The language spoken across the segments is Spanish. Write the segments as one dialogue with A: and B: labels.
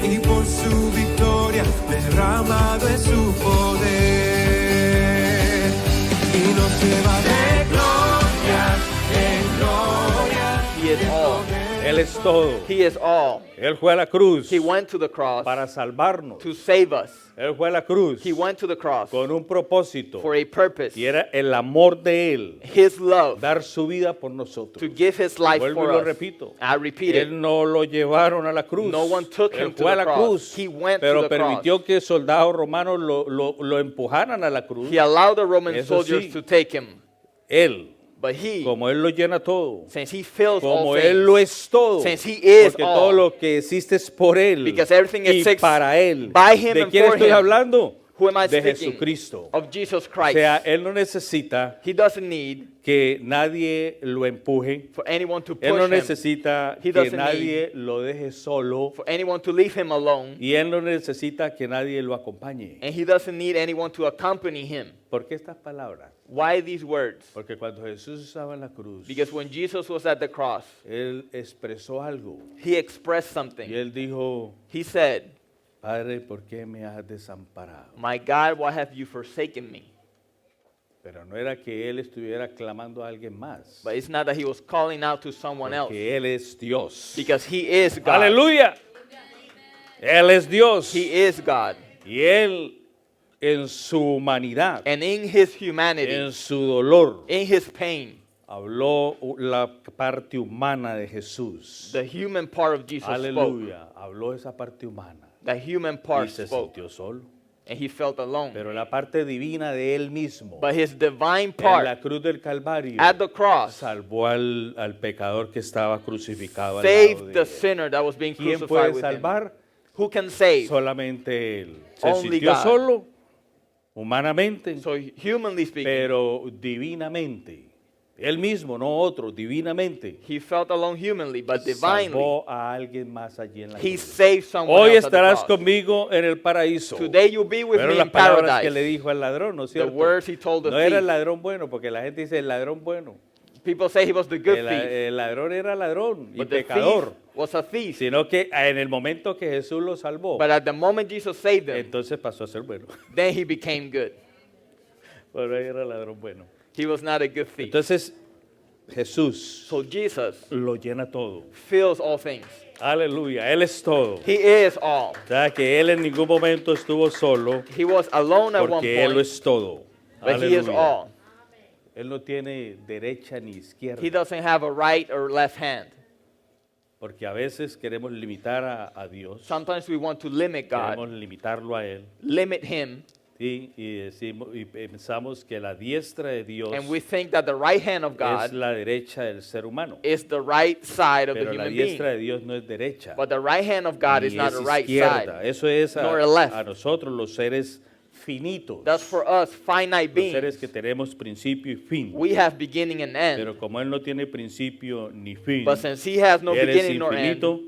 A: y por su victoria derramado es su poder. Y nos lleva de gloria en gloria.
B: He is all.
C: Él es todo.
B: He is all.
C: Él fue a la cruz
B: He went to the cross
C: para salvarnos.
B: to save us.
C: Él fue a la cruz
B: He went to the cross
C: con un propósito.
B: for a purpose.
C: Y era el amor de Él.
B: His love,
C: Dar su vida por nosotros.
B: to give his life
C: Vuelvo
B: for
C: y lo
B: us.
C: repito.
B: I repeat it.
C: Él no lo llevaron a la cruz.
B: No one took him
C: Él
B: to
C: fue a
B: the
C: la
B: cross.
C: cruz.
B: He went
C: Pero
B: to the
C: permitió que soldados romanos lo empujaran a la cruz.
B: He allowed the Roman
C: Eso
B: soldiers
C: sí.
B: to take him.
C: Él,
B: But he,
C: como Él lo llena todo.
B: since he fills
C: Como
B: all
C: Él lo
B: things,
C: es todo.
B: since he is
C: Porque
B: all,
C: todo lo que existe es por Él.
B: because everything
C: Y
B: exists
C: para Él.
B: by him
C: ¿De
B: and
C: quién
B: for
C: estoy
B: him.
C: hablando?
B: Who am I
C: De
B: speaking?
C: Jesucristo.
B: Of Jesus
C: O
B: Christ.
C: sea, Él no necesita
B: He doesn't need
C: que nadie lo empuje.
B: for anyone to
C: Él no
B: push him,
C: necesita
B: He
C: que
B: doesn't
C: nadie lo deje solo.
B: for anyone to leave him alone,
C: Y Él no necesita que nadie lo acompañe.
B: and he doesn't need anyone to accompany him.
C: ¿Por qué estas palabras?
B: Why these words?
C: Porque cuando Jesús estaba en la cruz,
B: Because when Jesus was at the cross,
C: Él expresó algo.
B: he expressed
C: Y
B: something.
C: Él dijo,
B: He said,
C: Padre, ¿por qué me has desamparado?
B: "My God, why have you forsaken me?"
C: Pero no era que Él estuviera clamando a alguien más.
B: But it's not that he was calling out to someone else,
C: Porque Él es Dios.
B: because he is God.
C: Aleluya. Él es Dios.
B: He is God.
C: Y Él en su humanidad,
B: And in his humanity,
C: en su dolor,
B: in his pain,
C: habló la parte humana de Jesús.
B: the human part of Jesus spoke.
C: Aleluya. Habló esa parte humana.
B: The human
C: Y
B: part
C: se
B: spoke.
C: sintió solo.
B: And he felt alone.
C: Pero la parte divina de Él mismo,
B: But his divine
C: en
B: part
C: la cruz del Calvario,
B: at the cross
C: salvó al pecador que estaba crucificado al lado de
B: saved the
C: Él.
B: sinner that was being
C: ¿Quién
B: crucified
C: puede
B: with him.
C: salvar?
B: Who can save?
C: Solamente Él. Se
B: Only
C: sintió
B: God.
C: solo, humanamente,
B: So humanly speaking,
C: pero divinamente. Él mismo, no otro, divinamente.
B: he felt alone humanly, but divinely,
C: Salvó a alguien más allí en la
B: he
C: cruz.
B: saved someone
C: Hoy
B: else at the
C: estarás
B: cross.
C: conmigo en el paraíso.
B: Today you'll be with
C: Fueron
B: me
C: las
B: in
C: palabras que le
B: paradise.
C: dijo al ladrón, ¿no es
B: The
C: cierto?
B: words he told the
C: No era el
B: thief.
C: ladrón bueno, porque la gente dice el ladrón bueno.
B: People say he was the good
C: El,
B: thief,
C: el ladrón era ladrón y
B: but the
C: pecador.
B: thief was a thief.
C: Sino que en el momento que Jesús lo salvó,
B: But at the moment Jesus saved him,
C: entonces pasó a ser bueno.
B: then he became good.
C: Pero ahí era ladrón bueno.
B: He was not a good thief.
C: Entonces Jesús
B: So Jesus
C: lo llena todo.
B: fills all things.
C: Aleluya, Él es todo.
B: He is all.
C: O sea que Él en ningún momento estuvo solo
B: He was alone at one
C: porque Él lo
B: point,
C: es todo.
B: but he is
C: Aleluya.
B: all.
C: Él no tiene derecha ni izquierda.
B: He doesn't have a right or left hand.
C: Porque a veces queremos limitar a Dios.
B: Sometimes we want to limit
C: Queremos
B: God,
C: limitarlo a Él.
B: limit him,
C: ¿sí? Y pensamos que la diestra de Dios
B: and we think that the right hand of
C: es
B: God
C: la derecha del ser humano.
B: is the right side of the
C: Pero la
B: human
C: diestra
B: being.
C: de Dios no es derecha.
B: But the right hand of God is
C: ni
B: not
C: es
B: the right
C: izquierda.
B: side.
C: Eso es
B: nor a left.
C: a nosotros los seres finitos.
B: That's for us, finite
C: Los seres
B: beings.
C: que tenemos principio y fin.
B: We have beginning and end.
C: Pero como Él no tiene principio ni fin,
B: But since he has no
C: Él es
B: beginning nor end,
C: infinito.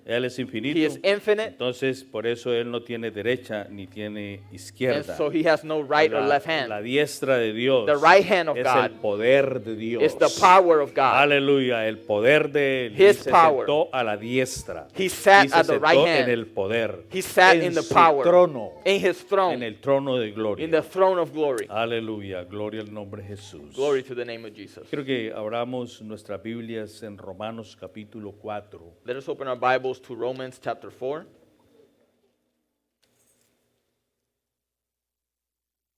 C: Él es infinito.
B: he is infinite,
C: Entonces, por eso Él no tiene derecha ni tiene
B: and
C: izquierda.
B: so he has no right or left
C: La
B: hand.
C: diestra de Dios
B: The right hand of
C: es
B: God
C: el poder de Dios.
B: It's the power of God.
C: Aleluya, el poder de Él.
B: His
C: Y se
B: power.
C: sentó a la diestra.
B: He sat
C: Y se
B: at the right
C: sentó
B: hand.
C: en el poder.
B: He sat
C: en
B: in the
C: su
B: power,
C: trono,
B: in his throne,
C: en el trono de gloria.
B: in the throne of glory.
C: Aleluya, gloria al nombre de Jesús.
B: Glory to the name of Jesus.
C: Quiero que abramos nuestras Biblias en Romanos capítulo 4.
B: Let us open our Bibles to Romans chapter 4.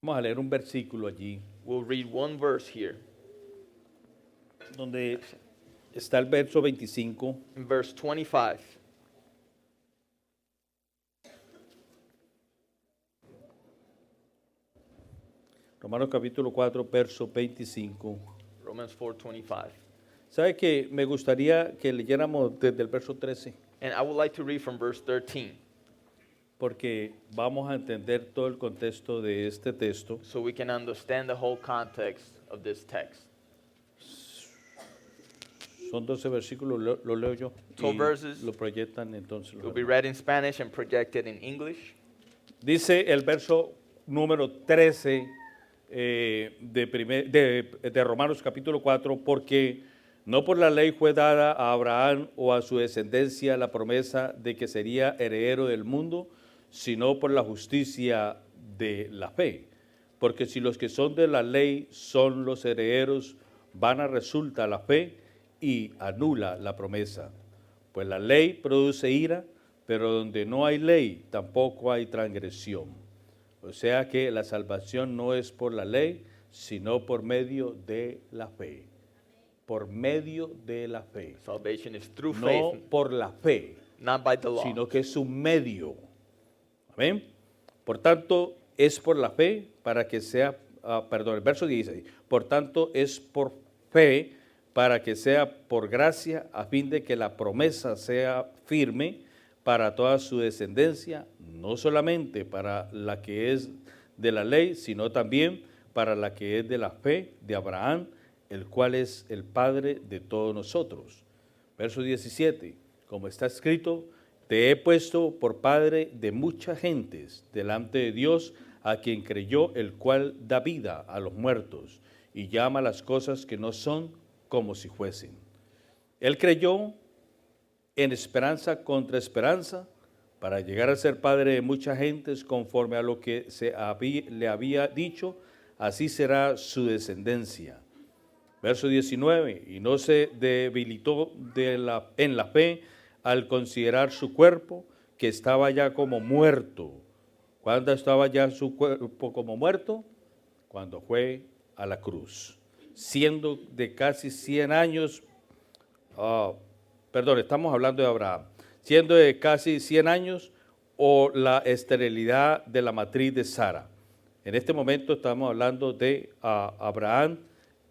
C: Vamos a leer un versículo allí,
B: We'll read one verse here.
C: donde está el verso 25.
B: In verse 25.
C: Romanos capítulo 4, verso 25.
B: Romans 4:25.
C: ¿Sabe que me gustaría que leyéramos desde el verso 13?
B: And I would like to read from verse 13
C: Porque vamos a entender todo el contexto de este texto.
B: so we can understand the whole context of this text.
C: Son 12 versículos, lo leo yo.
B: 12
C: y
B: verses.
C: lo proyectan entonces.
B: It will be read in Spanish and projected in English.
C: Dice el verso número 13 de Romanos capítulo 4, porque No por la ley fue dada a Abraham o a su descendencia la promesa de que sería heredero del mundo, sino por la justicia de la fe. Porque si los que son de la ley son los herederos, vana resulta la fe y anula la promesa. Pues la ley produce ira, pero donde no hay ley tampoco hay transgresión. O sea que la salvación no es por la ley, sino por medio de la fe. Por medio de la fe.
B: Salvation is through
C: No
B: faith,
C: por la fe,
B: not by the law.
C: sino que es un medio. Amén. Por tanto, es por la fe para que sea, el verso 16. Por tanto, es por fe para que sea por gracia, a fin de que la promesa sea firme para toda su descendencia, no solamente para la que es de la ley, sino también para la que es de la fe de Abraham, el cual es el Padre de todos nosotros. Verso 17, como está escrito, te he puesto por padre de muchas gentes delante de Dios, a quien creyó, el cual da vida a los muertos y llama las cosas que no son como si fuesen. Él creyó en esperanza contra esperanza, para llegar a ser padre de muchas gentes, conforme a lo que le había dicho, así será su descendencia. Verso 19, y no se debilitó en la fe al considerar su cuerpo, que estaba ya como muerto. ¿Cuándo estaba ya su cuerpo como muerto? Cuando fue a la cruz, siendo de casi 100 años, estamos hablando de Abraham, siendo de casi 100 años, o la esterilidad de la matriz de Sara. En este momento estamos hablando de Abraham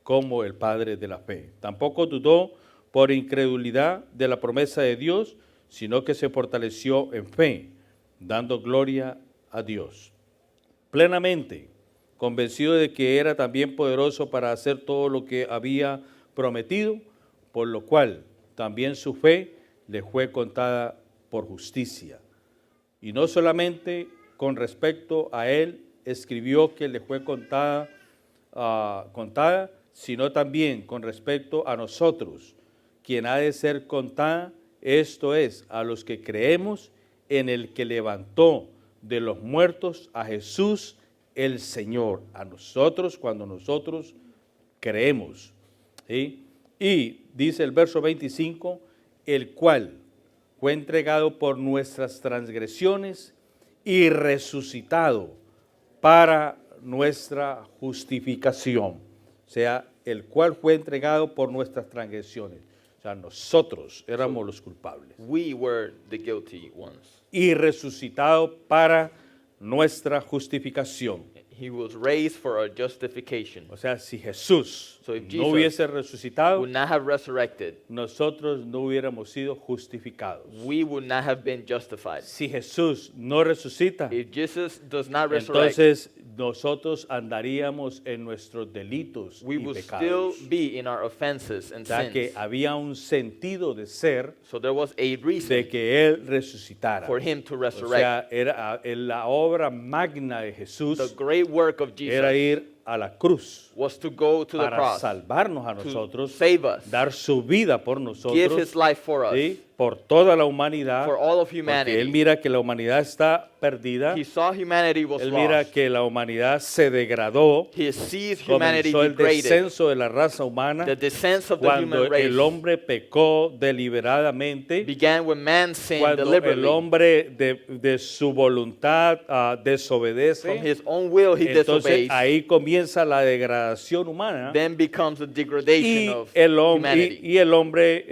C: como el padre de la fe. Tampoco dudó por incredulidad de la promesa de Dios, sino que se fortaleció en fe, dando gloria a Dios. Plenamente convencido de que era también poderoso para hacer todo lo que había prometido, por lo cual también su fe le fue contada por justicia. Y no solamente con respecto a él escribió que le fue contada, sino también con respecto a nosotros, quien ha de ser contada, esto es, a los que creemos en el que levantó de los muertos a Jesús el Señor, a nosotros cuando nosotros creemos. ¿Sí? Y dice el verso 25, el cual fue entregado por nuestras transgresiones y resucitado para nuestra justificación. O sea, el cual fue entregado por nuestras transgresiones. O sea, nosotros éramos los culpables.
B: We were the guilty ones.
C: Y resucitado para nuestra justificación.
B: He was raised for our justification.
C: O sea, si Jesús
B: So if
C: no
B: Jesus
C: hubiese resucitado,
B: would not have resurrected,
C: nosotros no hubiéramos sido justificados.
B: we would not have been justified.
C: Si Jesús no resucita,
B: If Jesus does not resurrect,
C: entonces nosotros andaríamos en nuestros delitos
B: we
C: y
B: will
C: pecados.
B: still be in our offenses and
C: O sea, que
B: sins.
C: había un sentido de ser
B: So there was a reason
C: de que Él resucitara.
B: for him to
C: O
B: resurrect.
C: sea, era la obra magna de Jesús,
B: The great work of
C: era
B: Jesus
C: ir a la cruz
B: was to go to the
C: para
B: cross,
C: salvarnos a
B: to
C: nosotros,
B: save us,
C: dar su vida por
B: give
C: nosotros,
B: his life for us,
C: ¿sí? Por toda la humanidad,
B: for all of
C: porque Él
B: humanity.
C: mira que la humanidad está perdida,
B: He saw humanity was
C: Él mira
B: lost.
C: que la humanidad se degradó,
B: He sees humanity
C: comenzó el
B: degraded.
C: descenso de la raza humana,
B: The descent of the
C: cuando
B: human race
C: el hombre pecó deliberadamente,
B: began when man sinned
C: cuando el
B: deliberately.
C: hombre de su voluntad
B: From
C: desobedece,
B: his own will he
C: entonces
B: disobeys.
C: ahí comienza la degradación humana
B: Then becomes the
C: y
B: degradation of
C: el
B: humanity.
C: hombre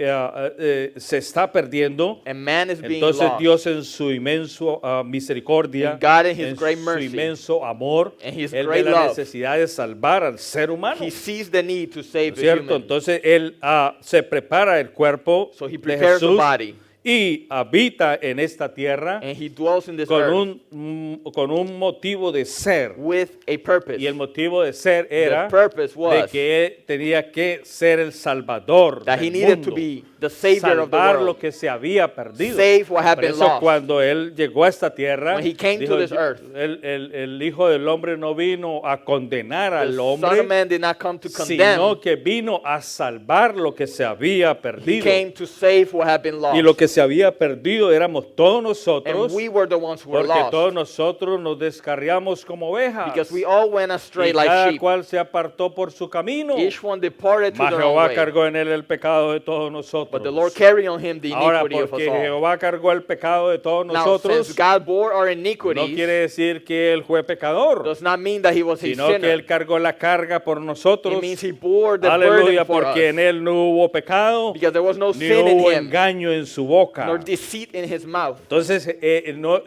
C: se está perdiendo.
B: And man is being
C: Entonces
B: lost.
C: Dios en su inmenso misericordia,
B: And God in His
C: en
B: great
C: su
B: mercy,
C: inmenso amor,
B: and His
C: Él ve
B: great
C: la
B: love,
C: necesidad de salvar al ser humano.
B: He sees the need to save
C: ¿No es
B: the
C: cierto?
B: human.
C: Entonces Él se prepara el cuerpo
B: So He
C: de
B: prepares the
C: Jesús
B: body.
C: y habita en esta tierra
B: And He dwells in this
C: con
B: earth
C: con un motivo de ser.
B: with a purpose.
C: Y el motivo de ser era
B: The purpose
C: de
B: was
C: que Él tenía que ser el Salvador
B: that He
C: del
B: needed
C: mundo.
B: to be the Savior of the
C: salvar
B: world.
C: lo que se había perdido.
B: Save what had
C: Por
B: been
C: eso
B: lost.
C: cuando él llegó a esta tierra,
B: When he came to
C: dijo,
B: this earth.
C: el Hijo del Hombre no vino a condenar
B: The
C: al
B: Son of
C: hombre,
B: Man did not come to condemn.
C: sino que vino a salvar lo que se había
B: He
C: perdido.
B: came to save what had been lost.
C: Y lo que se había perdido éramos todos
B: And
C: nosotros,
B: we were the ones who were
C: porque
B: lost.
C: todos nosotros nos descarriamos como ovejas.
B: Because we all went astray
C: Y
B: like
C: cada
B: sheep.
C: cual se apartó por su camino.
B: Each one departed to
C: Mas
B: their own
C: Jehová
B: way.
C: cargó en él el pecado de todos nosotros.
B: But the Lord carried on him the
C: Ahora,
B: iniquity of us
C: porque
B: all.
C: Jehová cargó el pecado de todos
B: Now,
C: nosotros,
B: since God bore our
C: no
B: iniquities,
C: quiere decir que él fue pecador,
B: does not mean that he was a
C: sino que
B: sinner.
C: él cargó la carga por nosotros.
B: It means he bore the
C: Aleluya,
B: burden for
C: porque
B: us.
C: en él no hubo pecado,
B: Because there was no
C: ni
B: sin in
C: hubo
B: him,
C: engaño en su boca.
B: nor deceit in his mouth.
C: Entonces,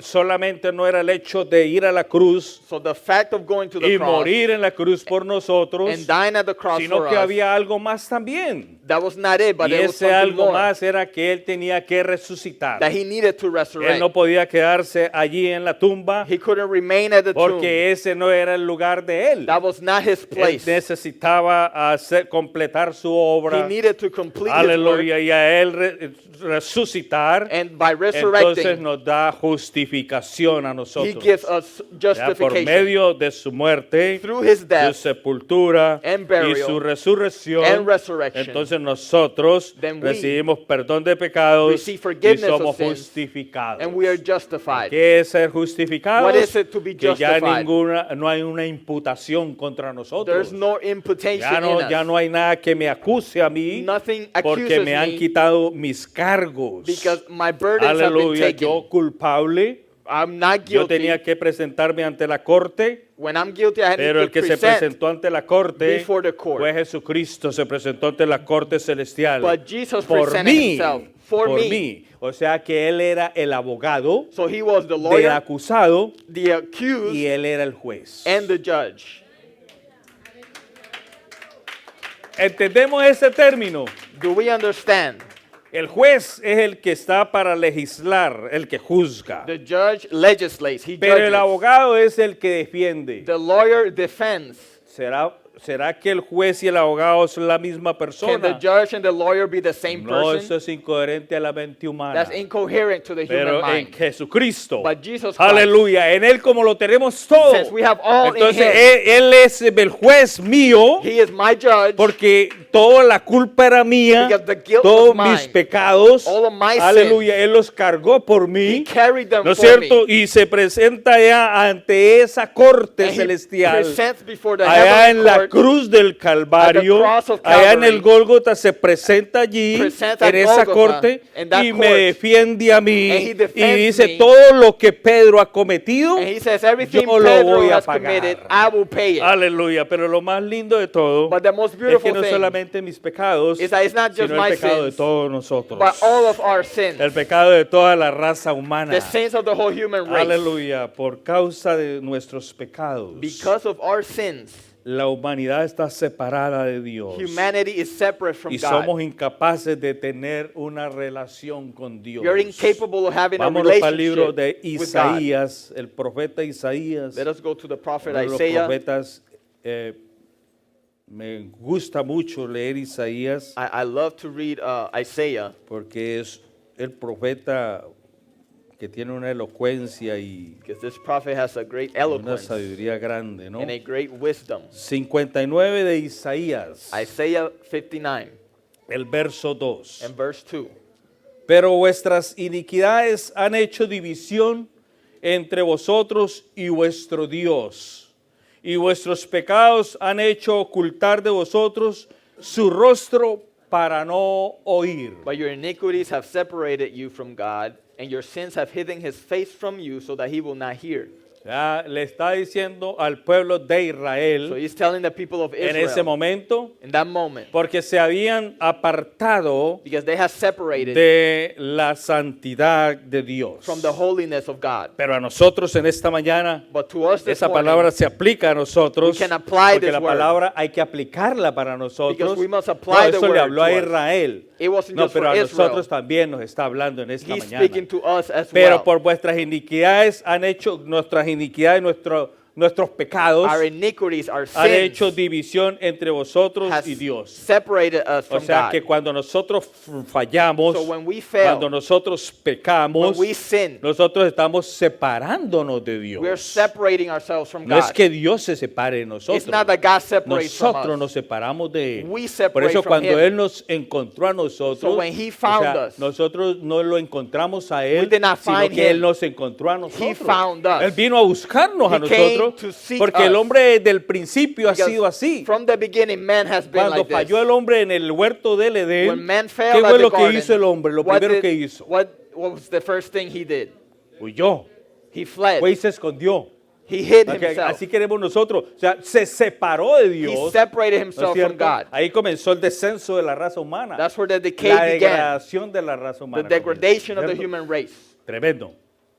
C: solamente no era el hecho de ir a la cruz
B: So the fact of going to the
C: y
B: cross
C: morir en la cruz por nosotros,
B: and dying at the cross
C: sino
B: for
C: que
B: us,
C: había algo más también.
B: that was not it, but
C: Y
B: there was
C: ese
B: something
C: algo
B: more.
C: más era que él tenía que resucitar.
B: That he needed to
C: Él
B: resurrect.
C: no podía quedarse allí en la tumba
B: He couldn't remain at the tomb.
C: porque ese no era el lugar de él.
B: That was not his
C: Él
B: place.
C: necesitaba completar su
B: He
C: obra.
B: needed to complete his work,
C: Aleluya. Y a él resucitar,
B: and by
C: entonces
B: resurrecting,
C: nos da justificación a
B: he
C: nosotros.
B: gives us
C: Ya por
B: justification.
C: medio de su muerte,
B: Through his
C: su
B: death
C: sepultura
B: and
C: y
B: burial
C: su resurrección,
B: and resurrection,
C: entonces nosotros
B: then we
C: recibimos perdón de pecados
B: receive
C: y
B: forgiveness of
C: somos
B: sins,
C: justificados.
B: and we are justified.
C: ¿Qué es ser justificados?
B: What is it to be
C: Que ya
B: justified?
C: no hay una imputación contra nosotros.
B: There's no imputation
C: Ya
B: in
C: no hay nada que me acuse a mí
B: us. Nothing
C: porque
B: accuses
C: me han
B: me
C: quitado mis cargos.
B: because my burdens have been
C: Aleluya,
B: taken.
C: yo culpable,
B: I'm not
C: yo
B: guilty.
C: tenía que presentarme ante la corte,
B: When I'm guilty, I
C: pero
B: need
C: el que
B: to
C: se
B: present.
C: presentó ante la corte
B: before the court.
C: fue Jesucristo, se presentó ante la corte celestial
B: But Jesus
C: por
B: presented
C: mí,
B: himself for
C: por
B: me.
C: mí. O sea que él era el abogado
B: So he was the
C: del
B: lawyer,
C: acusado
B: the accused,
C: y él era el juez.
B: and the judge.
C: ¿Entendemos ese término?
B: Do we understand?
C: El juez es el que está para legislar, el que juzga.
B: The judge legislates. He
C: Pero el
B: judges.
C: abogado es el que defiende.
B: The lawyer defends.
C: ¿Será que el juez y el abogado son la misma
B: Can the
C: persona?
B: judge and the lawyer be the same
C: No,
B: person?
C: eso es incoherente a la mente humana.
B: That's incoherent to the human
C: Pero en
B: mind.
C: Jesucristo,
B: But Jesus Christ,
C: aleluya, en Él como lo tenemos todo.
B: since we have all
C: Entonces
B: in him,
C: él es el juez mío
B: he is my judge.
C: porque toda la culpa era mía,
B: Because the guilt
C: todos
B: was
C: mis
B: mine.
C: pecados,
B: All of my
C: aleluya, Él los cargó por
B: He
C: mí.
B: carried them
C: ¿No es
B: for
C: cierto?
B: me.
C: Y se presenta ya ante esa corte
B: And he
C: celestial,
B: presents before the
C: allá en
B: heavenly
C: la
B: court,
C: cruz del Calvario,
B: cross of
C: allá en
B: Calvary,
C: el Gólgota se presenta allí,
B: presents
C: en
B: at
C: esa
B: Golgotha,
C: corte,
B: in that
C: y me
B: court,
C: defiende a mí,
B: and he
C: y
B: defends
C: dice
B: me,
C: todo lo que Pedro ha cometido,
B: and he says, everything
C: yo lo
B: Pedro
C: voy a
B: has
C: pagar.
B: committed, I will pay it.
C: aleluya. Pero lo más lindo de todo
B: But the most
C: es
B: beautiful
C: que no
B: thing
C: solamente mis pecados,
B: is that it's not just
C: sino
B: my
C: el pecado de
B: sins,
C: todos nosotros,
B: but all of our sins,
C: el pecado de toda la raza humana.
B: the sins of the whole human race.
C: Aleluya, por causa de nuestros pecados,
B: Because of our sins,
C: la humanidad está separada de Dios
B: humanity is separate from
C: y
B: God.
C: somos incapaces de tener una relación con Dios.
B: We are incapable of having a
C: Vámonos para el libro
B: relationship
C: de
B: with God.
C: Isaías, el profeta Isaías.
B: Let us go to the prophet
C: Uno de los
B: Isaiah.
C: profetas, me gusta mucho leer Isaías
B: I love to read Isaiah
C: porque es el profeta que tiene una elocuencia y
B: because this prophet has a great
C: una
B: eloquence
C: sabiduría grande, ¿no?
B: and a great wisdom.
C: 59 de Isaías,
B: Isaiah 59
C: el verso 2.
B: and verse 2.
C: Pero vuestras iniquidades han hecho división entre vosotros y vuestro Dios, y vuestros pecados han hecho ocultar de vosotros su rostro para no oír.
B: But your iniquities have separated you from God, and your sins have hidden his face from you so that he will not hear.
C: Ya le está diciendo al pueblo de
B: So
C: Israel
B: he's telling the people of
C: en ese
B: Israel
C: momento,
B: in that moment,
C: porque se habían apartado
B: because they have separated
C: de la santidad de Dios.
B: from the holiness of God.
C: Pero a nosotros en esta mañana,
B: But to us this
C: esa
B: morning,
C: palabra se aplica a nosotros,
B: we can apply
C: porque
B: this
C: la
B: word.
C: palabra hay que aplicarla para nosotros.
B: Because we must
C: No,
B: apply the
C: eso le
B: word
C: habló a
B: to us.
C: Israel.
B: It wasn't
C: No,
B: just
C: pero
B: for
C: a nosotros
B: Israel.
C: también nos está hablando en esta
B: He's
C: mañana.
B: speaking to us as
C: Pero
B: well.
C: por vuestras iniquidades han hecho, nuestras iniquidades, nuestros pecados
B: our iniquities, our
C: han hecho
B: sins,
C: división entre vosotros
B: has
C: y Dios.
B: separated us
C: O
B: from
C: sea
B: God.
C: que cuando nosotros fallamos,
B: So when we fail,
C: cuando nosotros pecamos,
B: when we sin,
C: nosotros estamos separándonos de
B: we're
C: Dios.
B: separating ourselves from
C: No es
B: God.
C: que Dios se separe de
B: It's
C: nosotros.
B: not that God separates from
C: Nosotros
B: us.
C: nos separamos de Él.
B: We separate
C: Por eso
B: from
C: cuando
B: Him.
C: Él nos encontró a nosotros,
B: So when He found us,
C: nosotros no lo encontramos a Él,
B: did not
C: sino
B: find
C: que Él
B: Him.
C: nos encontró a nosotros.
B: found us.
C: Él vino a buscarnos a
B: He came
C: nosotros,
B: to seek
C: porque el
B: us.
C: hombre desde el principio ha
B: Because
C: sido así.
B: from the beginning, man has been
C: Cuando
B: like this.
C: falló el hombre en el huerto del
B: When
C: Edén,
B: man
C: ¿qué
B: failed
C: fue
B: at the
C: lo que
B: garden,
C: hizo el hombre? Lo
B: what
C: primero
B: did-
C: que hizo,
B: What was the first thing he did?
C: huyó,
B: He fled.
C: fue y se escondió.
B: He hid
C: Ok,
B: himself.
C: así queremos nosotros. O sea, se separó de
B: He
C: Dios.
B: separated
C: ¿No es
B: himself from
C: cierto?
B: God.
C: Ahí comenzó el descenso de la raza humana.
B: That's where the
C: La
B: decay began.
C: degradación de la raza
B: The
C: humana.
B: degradation of the
C: ¿cierto?
B: human race.
C: Tremendo.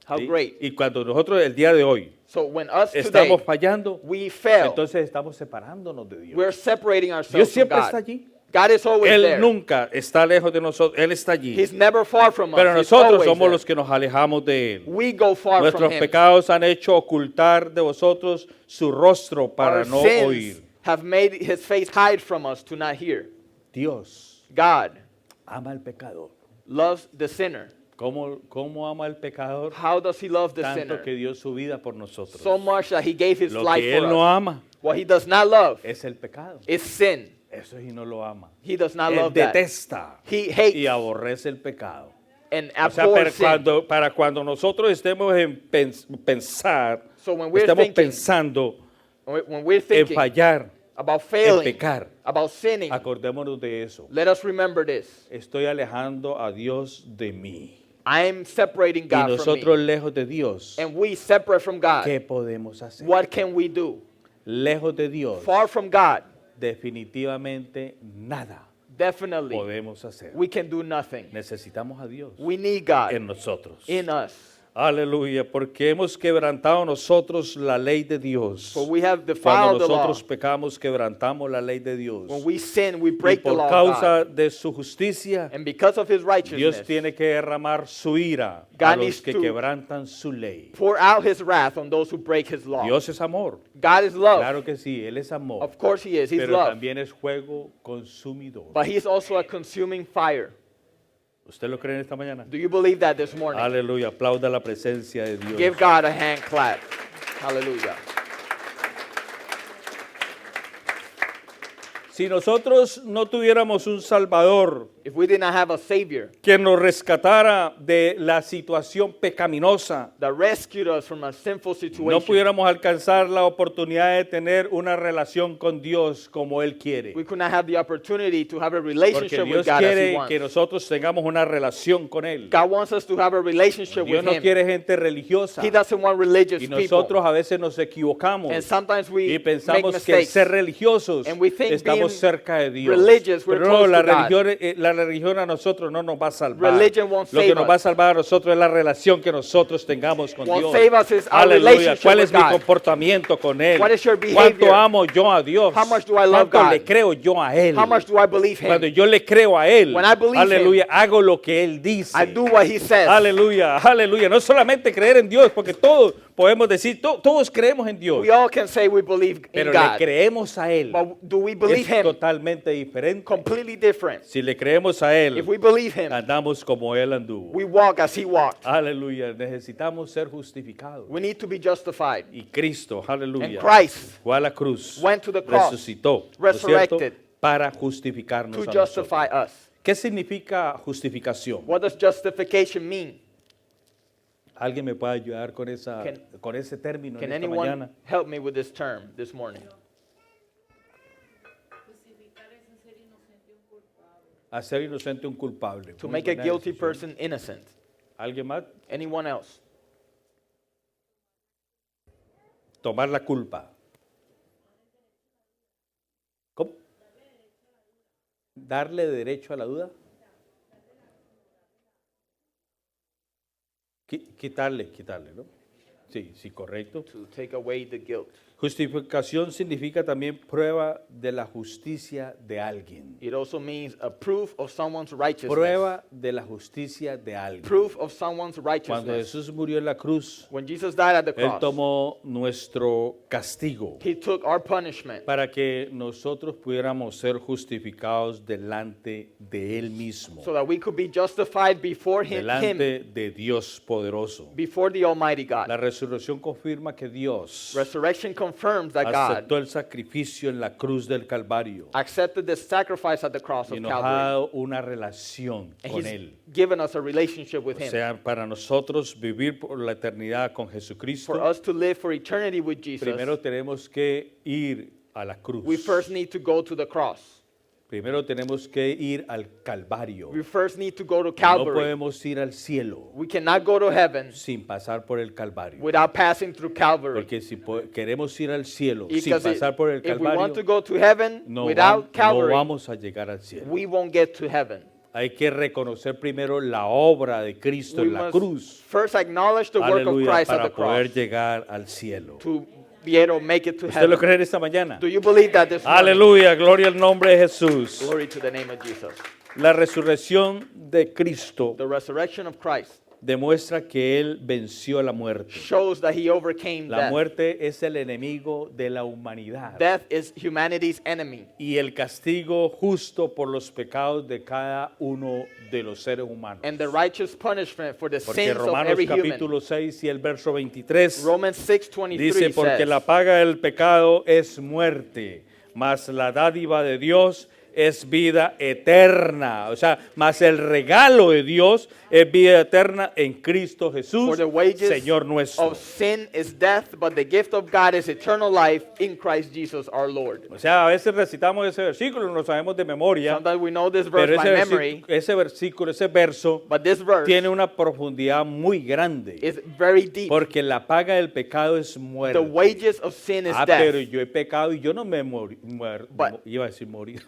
B: How
C: ¿Sí?
B: great.
C: Y cuando nosotros el día de hoy
B: So when us today,
C: estamos fallando,
B: we fail,
C: entonces estamos separándonos de Dios.
B: we're separating
C: Dios
B: ourselves from
C: siempre
B: God.
C: está allí.
B: God is always
C: Él
B: there.
C: nunca está lejos de nosotros. Él está allí.
B: He's never far from us.
C: Pero
B: He's
C: nosotros
B: always
C: somos
B: there.
C: los que nos alejamos de Él.
B: We go far
C: Nuestros
B: from Him.
C: pecados han hecho ocultar de vosotros su rostro para
B: Our
C: no
B: sins
C: oír.
B: have made His face hide from us to not hear.
C: Dios
B: God
C: ama al pecador.
B: loves the sinner.
C: ¿Cómo ama al pecador?
B: How does He love the
C: Tanto
B: sinner?
C: que dio su vida por nosotros.
B: So much that He gave His
C: Lo
B: life
C: que Él
B: for
C: no
B: us.
C: ama
B: What He does not love
C: es el pecado.
B: is sin.
C: Eso sí no lo ama.
B: He does not
C: Él
B: love that.
C: detesta
B: He hates
C: y aborrece el pecado.
B: and
C: O sea,
B: abhors sin.
C: para cuando nosotros estemos en pensar,
B: So when we're
C: estamos
B: thinking,
C: pensando
B: when we're
C: en
B: thinking
C: fallar,
B: about
C: en
B: failing,
C: pecar,
B: about sinning,
C: acordémonos de eso.
B: let us remember this.
C: Estoy alejando a Dios de mí.
B: I am separating
C: Y
B: God from
C: nosotros
B: me.
C: lejos de Dios,
B: And we separate from God.
C: ¿qué podemos hacer?
B: What can we do?
C: Lejos de Dios,
B: Far from God,
C: definitivamente nada
B: definitely,
C: podemos hacer.
B: we can do nothing.
C: Necesitamos a Dios
B: We need God
C: en nosotros.
B: in us.
C: Aleluya, porque hemos quebrantado nosotros la ley de Dios.
B: For we have
C: Cuando
B: defiled the law.
C: nosotros pecamos, quebrantamos la ley de Dios.
B: When we sin, we
C: Y
B: break the
C: por
B: law of
C: causa
B: God.
C: de su justicia,
B: And because of His
C: Dios
B: righteousness,
C: tiene que derramar su ira a
B: God
C: los
B: needs
C: que
B: to
C: quebrantan su ley.
B: pour out His wrath on those who break His law.
C: Dios es amor.
B: God is love.
C: Claro que sí, Él es amor.
B: Of course He is. He's
C: Pero
B: love.
C: también es fuego consumidor.
B: But He is also a consuming fire.
C: ¿Usted lo cree en esta mañana?
B: Do you believe that this morning?
C: Aleluya, aplauda la presencia de Dios.
B: Give God a hand clap. Hallelujah.
C: Si nosotros no tuviéramos un Salvador
B: If we did not have a Savior
C: que nos rescatara de la situación pecaminosa,
B: that rescued us from a sinful
C: no
B: situation,
C: pudiéramos alcanzar la oportunidad de tener una relación con Dios como Él quiere.
B: we could not have the opportunity to have a
C: Porque
B: relationship with
C: Dios
B: God as He
C: quiere
B: wants.
C: que nosotros tengamos una relación con Él.
B: God wants us to have a relationship
C: Dios
B: with
C: no
B: Him.
C: quiere gente religiosa.
B: He doesn't want religious
C: Y
B: people.
C: nosotros a veces nos equivocamos
B: And sometimes we
C: y
B: make
C: pensamos que el
B: mistakes.
C: ser religiosos
B: And we think
C: estamos
B: being
C: cerca de Dios.
B: religious, we're
C: Pero no,
B: close
C: la
B: to God.
C: religión a nosotros no nos va a salvar.
B: Religion won't
C: Lo que
B: save
C: nos
B: us.
C: va a salvar a nosotros es la relación que nosotros tengamos con
B: Won't
C: Dios.
B: save us is our
C: Aleluya.
B: relationship
C: ¿Cuál
B: with
C: es mi
B: God?
C: comportamiento con Él?
B: What is your
C: ¿Cuánto
B: behavior?
C: amo yo a Dios?
B: How much do I love
C: ¿Cuánto
B: God?
C: le creo yo a Él?
B: How much do I believe Him?
C: Cuando yo le creo a Él,
B: When I believe
C: aleluya, hago lo que Él dice.
B: I do what He says.
C: Aleluya, aleluya. No solamente creer en Dios, porque todos podemos decir, todos creemos en Dios,
B: We all can say we believe in
C: pero le
B: God.
C: creemos a Él.
B: But do we believe
C: Es
B: Him?
C: totalmente diferente.
B: Completely different.
C: Si le creemos a Él,
B: If we believe Him,
C: andamos como Él anduvo.
B: we walk as He walked.
C: Aleluya, necesitamos ser justificados.
B: We need to be justified.
C: Y Cristo, aleluya,
B: And Christ
C: fue a la cruz,
B: went to the cross,
C: resucitó, ¿no es cierto?
B: resurrected,
C: Para justificarnos
B: to
C: a nosotros.
B: justify us.
C: ¿Qué significa justificación?
B: What does justification mean?
C: ¿Alguien me puede ayudar con ese término
B: Can
C: en esta
B: anyone
C: mañana?
B: help me with this term this morning?
C: Hacer inocente un culpable.
B: To
C: Muy
B: make a
C: buena
B: guilty
C: decisión.
B: person innocent.
C: ¿Alguien más?
B: Anyone else?
C: Tomar la culpa. ¿Cómo? Darle derecho a la duda. Quitarle, ¿no? Sí, correcto.
B: To take away the guilt.
C: Justificación significa también prueba de la justicia de alguien.
B: It also means a proof of someone's righteousness.
C: Prueba de la justicia de alguien.
B: Proof of someone's
C: Cuando
B: righteousness.
C: Jesús murió en la cruz,
B: When Jesus died at the
C: Él
B: cross,
C: tomó nuestro castigo
B: he took our punishment
C: para que nosotros pudiéramos ser justificados delante de Él mismo,
B: so that we could be justified before him,
C: delante de Dios poderoso.
B: before the Almighty God.
C: La resurrección confirma que Dios
B: Resurrection confirms that God
C: aceptó el sacrificio en la cruz del Calvario
B: accepted the sacrifice at the cross
C: y
B: of
C: nos ha
B: Calvary.
C: dado una relación
B: And
C: con
B: he's
C: Él.
B: given us a relationship with
C: O
B: him.
C: sea, para nosotros vivir por la eternidad con
B: For
C: Jesucristo,
B: us to live for eternity with Jesus,
C: primero tenemos que ir a la cruz.
B: we first need to go to the cross.
C: Primero tenemos que ir al Calvario.
B: We first need to go to
C: No
B: Calvary.
C: podemos ir al cielo
B: We cannot go to heaven
C: sin pasar por el Calvario.
B: without passing through Calvary.
C: Porque si queremos ir al cielo sin
B: Because
C: pasar por el
B: if we want to
C: Calvario,
B: go to heaven
C: no
B: without
C: no
B: Calvary,
C: vamos a llegar al cielo.
B: we won't get to heaven.
C: Hay que reconocer primero la obra de Cristo
B: We
C: en la
B: must
C: cruz.
B: first acknowledge the work of
C: Aleluya,
B: Christ at
C: para
B: the
C: poder
B: cross
C: llegar al cielo.
B: to be able to make it to
C: ¿Usted lo
B: heaven.
C: cree esta mañana?
B: Do you believe that this morning?
C: Aleluya, gloria al nombre de Jesús.
B: Glory to the name of Jesus.
C: La resurrección de Cristo
B: The resurrection of Christ
C: demuestra que Él venció a la muerte.
B: shows that he overcame
C: La
B: death.
C: muerte es el enemigo de la humanidad.
B: Death is humanity's enemy,
C: Y el castigo justo por los pecados de cada uno de los seres humanos.
B: and the righteous punishment for the
C: Porque
B: sins of
C: Romanos
B: every human.
C: capítulo 6 y el verso 23
B: Romans 6:23
C: dice, porque
B: says,
C: la paga del pecado es muerte, mas la dádiva de Dios es vida eterna. O sea, mas el regalo de Dios es vida eterna en Cristo
B: for
C: Jesús,
B: the wages
C: Señor nuestro.
B: of sin is death, but the gift of God is eternal life in Christ Jesus our Lord.
C: O sea, a veces recitamos ese versículo, lo sabemos de memoria,
B: Sometimes we know this verse
C: pero
B: by memory,
C: ese verso
B: but this verse
C: tiene una profundidad muy grande,
B: is very deep.
C: porque la paga del pecado es
B: The
C: muerte.
B: wages of sin is
C: Pero
B: death.
C: yo he pecado y yo no me muerto.
B: But-
C: Iba a decir morir.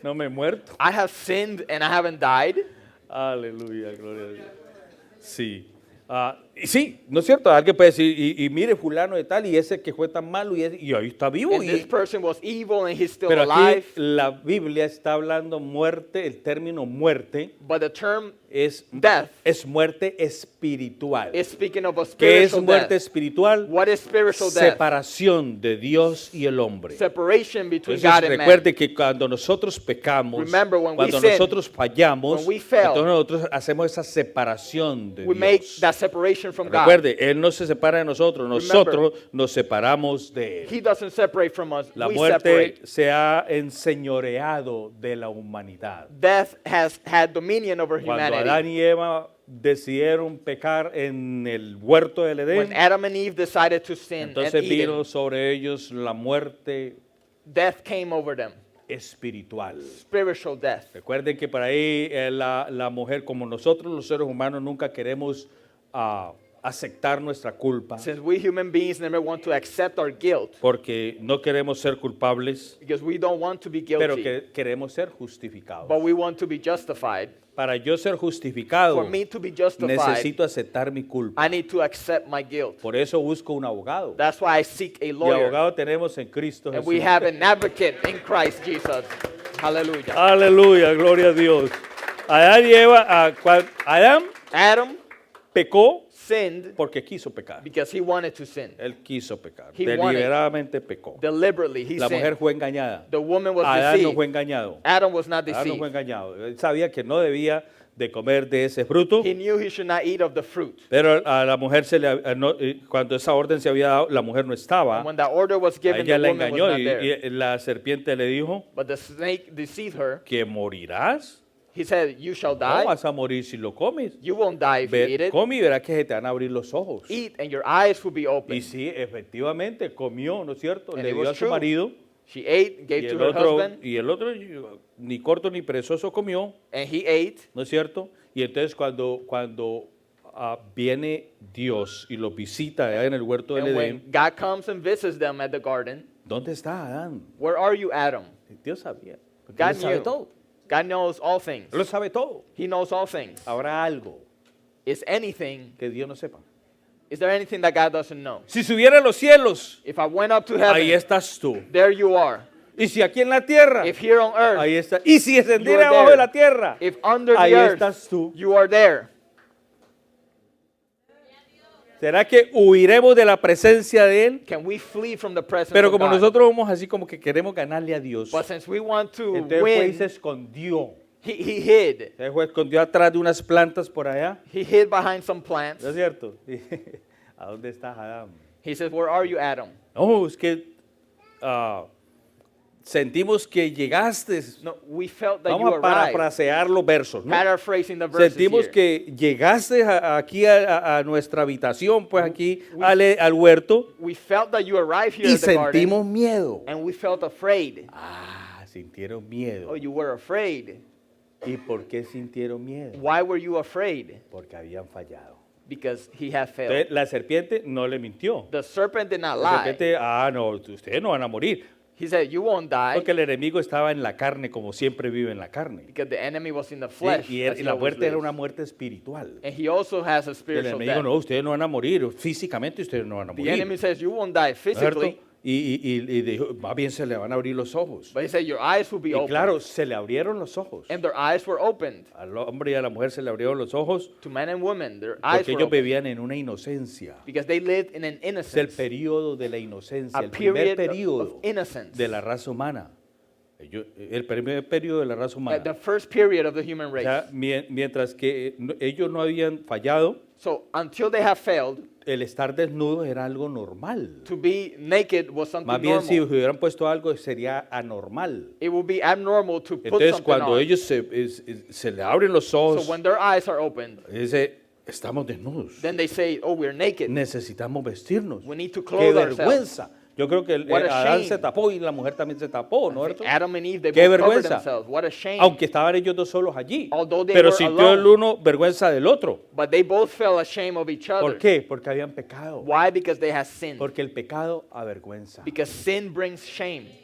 C: No me he muerto.
B: I have sinned and I haven't died.
C: Aleluya, gloria a Dios. Sí. Y sí, ¿no es cierto? Alguien puede decir, y mire fulano de tal, y ese que fue tan malo, y ahí está vivo.
B: And this person was evil and he's still
C: Pero aquí
B: alive.
C: la Biblia está hablando muerte, el término muerte
B: But the term
C: es,
B: death
C: es muerte espiritual.
B: is speaking of a
C: ¿Qué es
B: spiritual
C: muerte
B: death.
C: espiritual?
B: What is spiritual death?
C: Separación de Dios y el hombre.
B: Separation between
C: Entonces
B: God and man.
C: recuerde que cuando nosotros pecamos,
B: Remember, when we
C: cuando
B: sin,
C: nosotros fallamos,
B: when we fail,
C: entonces nosotros hacemos esa separación de
B: We make
C: Dios.
B: that separation from God.
C: Recuerde, Él no se separa de nosotros, nosotros nos separamos de Él.
B: He doesn't separate from us.
C: La
B: We
C: muerte
B: separate.
C: se ha enseñoreado de la humanidad.
B: Death has had dominion over
C: Cuando
B: humanity.
C: Adán y Eva decidieron pecar en el huerto del
B: When
C: Edén,
B: Adam and Eve decided to sin
C: entonces
B: and
C: vino
B: Eden,
C: sobre ellos la muerte
B: death came over them.
C: espiritual.
B: Spiritual death.
C: Recuerden que por ahí la mujer, como nosotros los seres humanos, nunca queremos aceptar nuestra culpa
B: Since we human beings never want to accept our guilt
C: porque no queremos ser culpables,
B: because we don't want to be
C: pero
B: guilty,
C: que queremos ser justificados.
B: but we want to be justified.
C: Para yo ser justificado,
B: For me to be justified,
C: necesito aceptar mi culpa.
B: I need to accept my guilt.
C: Por eso busco un abogado.
B: That's why I seek a
C: Y
B: lawyer.
C: abogado tenemos en Cristo
B: And
C: Jesús.
B: we have an advocate in Christ Jesus. Hallelujah.
C: Aleluya, gloria a Dios. Adán y Eva, Adán
B: Adam
C: pecó
B: sinned
C: porque quiso pecar.
B: because he wanted to sin.
C: Él quiso pecar.
B: He wanted.
C: Deliberadamente pecó.
B: Deliberately, he
C: La mujer
B: sinned.
C: fue engañada.
B: The woman was
C: Adán no
B: deceived.
C: fue engañado.
B: Adam was not
C: Adán no
B: deceived.
C: fue engañado. Él sabía que no debía de comer de ese fruto,
B: He knew he should not eat of the fruit.
C: pero a la mujer cuando esa orden se había dado, la mujer no estaba.
B: And when that order was
C: A
B: given,
C: ella
B: the
C: la
B: woman was
C: engañó
B: not there.
C: y la serpiente le dijo
B: But the snake deceived her.
C: que morirás.
B: He said, you shall
C: ¿Cómo
B: die.
C: vas a morir si lo comes?
B: You won't die if you eat it.
C: Come y verás que se te van a abrir los ojos.
B: Eat and your eyes will be
C: Y
B: open.
C: sí, efectivamente comió, ¿no es cierto?
B: And
C: Le
B: it
C: dio a
B: was
C: su
B: true.
C: marido
B: She ate,
C: y
B: gave to her husband,
C: el otro ni corto ni perezoso comió,
B: and he ate.
C: ¿no es cierto? Y entonces cuando viene Dios y lo visita allá en el huerto del
B: And
C: Edén,
B: when God comes and visits them at the garden,
C: ¿dónde está Adán?
B: where are you, Adam?
C: Dios sabía. Porque
B: God
C: Él sabe
B: knew.
C: todo.
B: God knows all things.
C: Él lo sabe todo.
B: He knows all things.
C: Habrá algo
B: Is anything,
C: que Dios no sepa.
B: Is there anything that God doesn't know?
C: Si subiera a los cielos,
B: If I went up to heaven,
C: ahí estás tú.
B: there you are.
C: Y si aquí en la tierra,
B: If here on earth,
C: ahí está. Y si
B: you
C: descendiera
B: are
C: abajo
B: there.
C: de la tierra,
B: If under
C: ahí
B: the earth,
C: estás tú.
B: you are there.
C: ¿Será que huiremos de la presencia de Él?
B: Can we flee from the presence
C: Pero
B: of
C: como
B: God?
C: nosotros vamos así como que queremos ganarle a Dios,
B: But since we want to
C: entonces fue y
B: win,
C: se escondió.
B: he hid.
C: Se fue, escondió atrás de unas plantas por allá.
B: He hid behind some plants.
C: ¿No es cierto? ¿A dónde está Adán?
B: He says, where are you, Adam?
C: No, es que sentimos que llegaste.
B: No, we felt that you
C: Vamos a
B: arrived.
C: parafrasear los versos, ¿no?
B: Paraphrasing the verses
C: Sentimos
B: here.
C: que llegaste aquí a nuestra habitación, pues aquí al huerto,
B: We felt that you arrived here
C: y
B: at the garden,
C: sentimos miedo.
B: and we felt afraid.
C: Sintieron miedo.
B: Oh, you were afraid.
C: ¿Y por qué sintieron miedo?
B: Why were you afraid?
C: Porque habían fallado.
B: Because he had failed.
C: Entonces, la serpiente no le mintió.
B: The serpent did not
C: La
B: lie.
C: serpiente, no, ustedes no van a morir.
B: He said, you won't die,
C: Porque el enemigo estaba en la carne como siempre vive en la carne.
B: because the enemy was in the
C: ¿Sí?
B: flesh.
C: Y
B: as he
C: la
B: always
C: muerte era
B: lives.
C: una muerte espiritual.
B: And he also has a
C: El
B: spiritual
C: enemigo,
B: death.
C: no, ustedes no van a morir. Físicamente ustedes no van a
B: The enemy
C: morir.
B: says, you won't die
C: ¿No es cierto?
B: physically,
C: Y dijo, más bien se le van a abrir los ojos.
B: but he said, your eyes will be
C: Y
B: opened.
C: claro, se le abrieron los ojos.
B: And their eyes were opened.
C: Al hombre y a la mujer se le abrieron los ojos
B: To men and women, their eyes
C: porque
B: were
C: ellos
B: opened.
C: vivían en una inocencia.
B: Because they lived in an
C: Es el
B: innocence.
C: periodo de la inocencia,
B: A
C: el primer
B: period of
C: periodo
B: innocence.
C: de la raza humana. El primer periodo de la raza
B: The
C: humana.
B: first period of the human
C: O
B: race.
C: sea, mientras que ellos no habían fallado,
B: So until they have failed,
C: el estar desnudo era algo normal.
B: to be naked was something
C: Más bien, si
B: normal.
C: hubieran puesto algo, sería anormal.
B: It would be abnormal to put
C: Entonces,
B: something
C: cuando
B: on.
C: ellos se le abren los
B: So
C: ojos,
B: when their eyes are opened,
C: dice, estamos desnudos.
B: then they say, oh, we're naked.
C: Necesitamos vestirnos.
B: We need to
C: ¡Qué
B: clothe ourselves.
C: vergüenza! Yo creo que
B: What a
C: Adán
B: shame.
C: se tapó y la mujer también se tapó, ¿no es cierto?
B: Adam and Eve, they
C: ¡Qué
B: both covered
C: vergüenza!
B: themselves. What a shame.
C: Aunque estaban ellos dos solos allí.
B: Although they
C: Pero
B: were
C: sintió el
B: alone.
C: uno vergüenza del otro.
B: But they both felt ashamed of each other.
C: ¿Por qué? Porque habían pecado.
B: Why? Because they had sinned.
C: Porque el pecado avergüenza.
B: Because sin brings shame.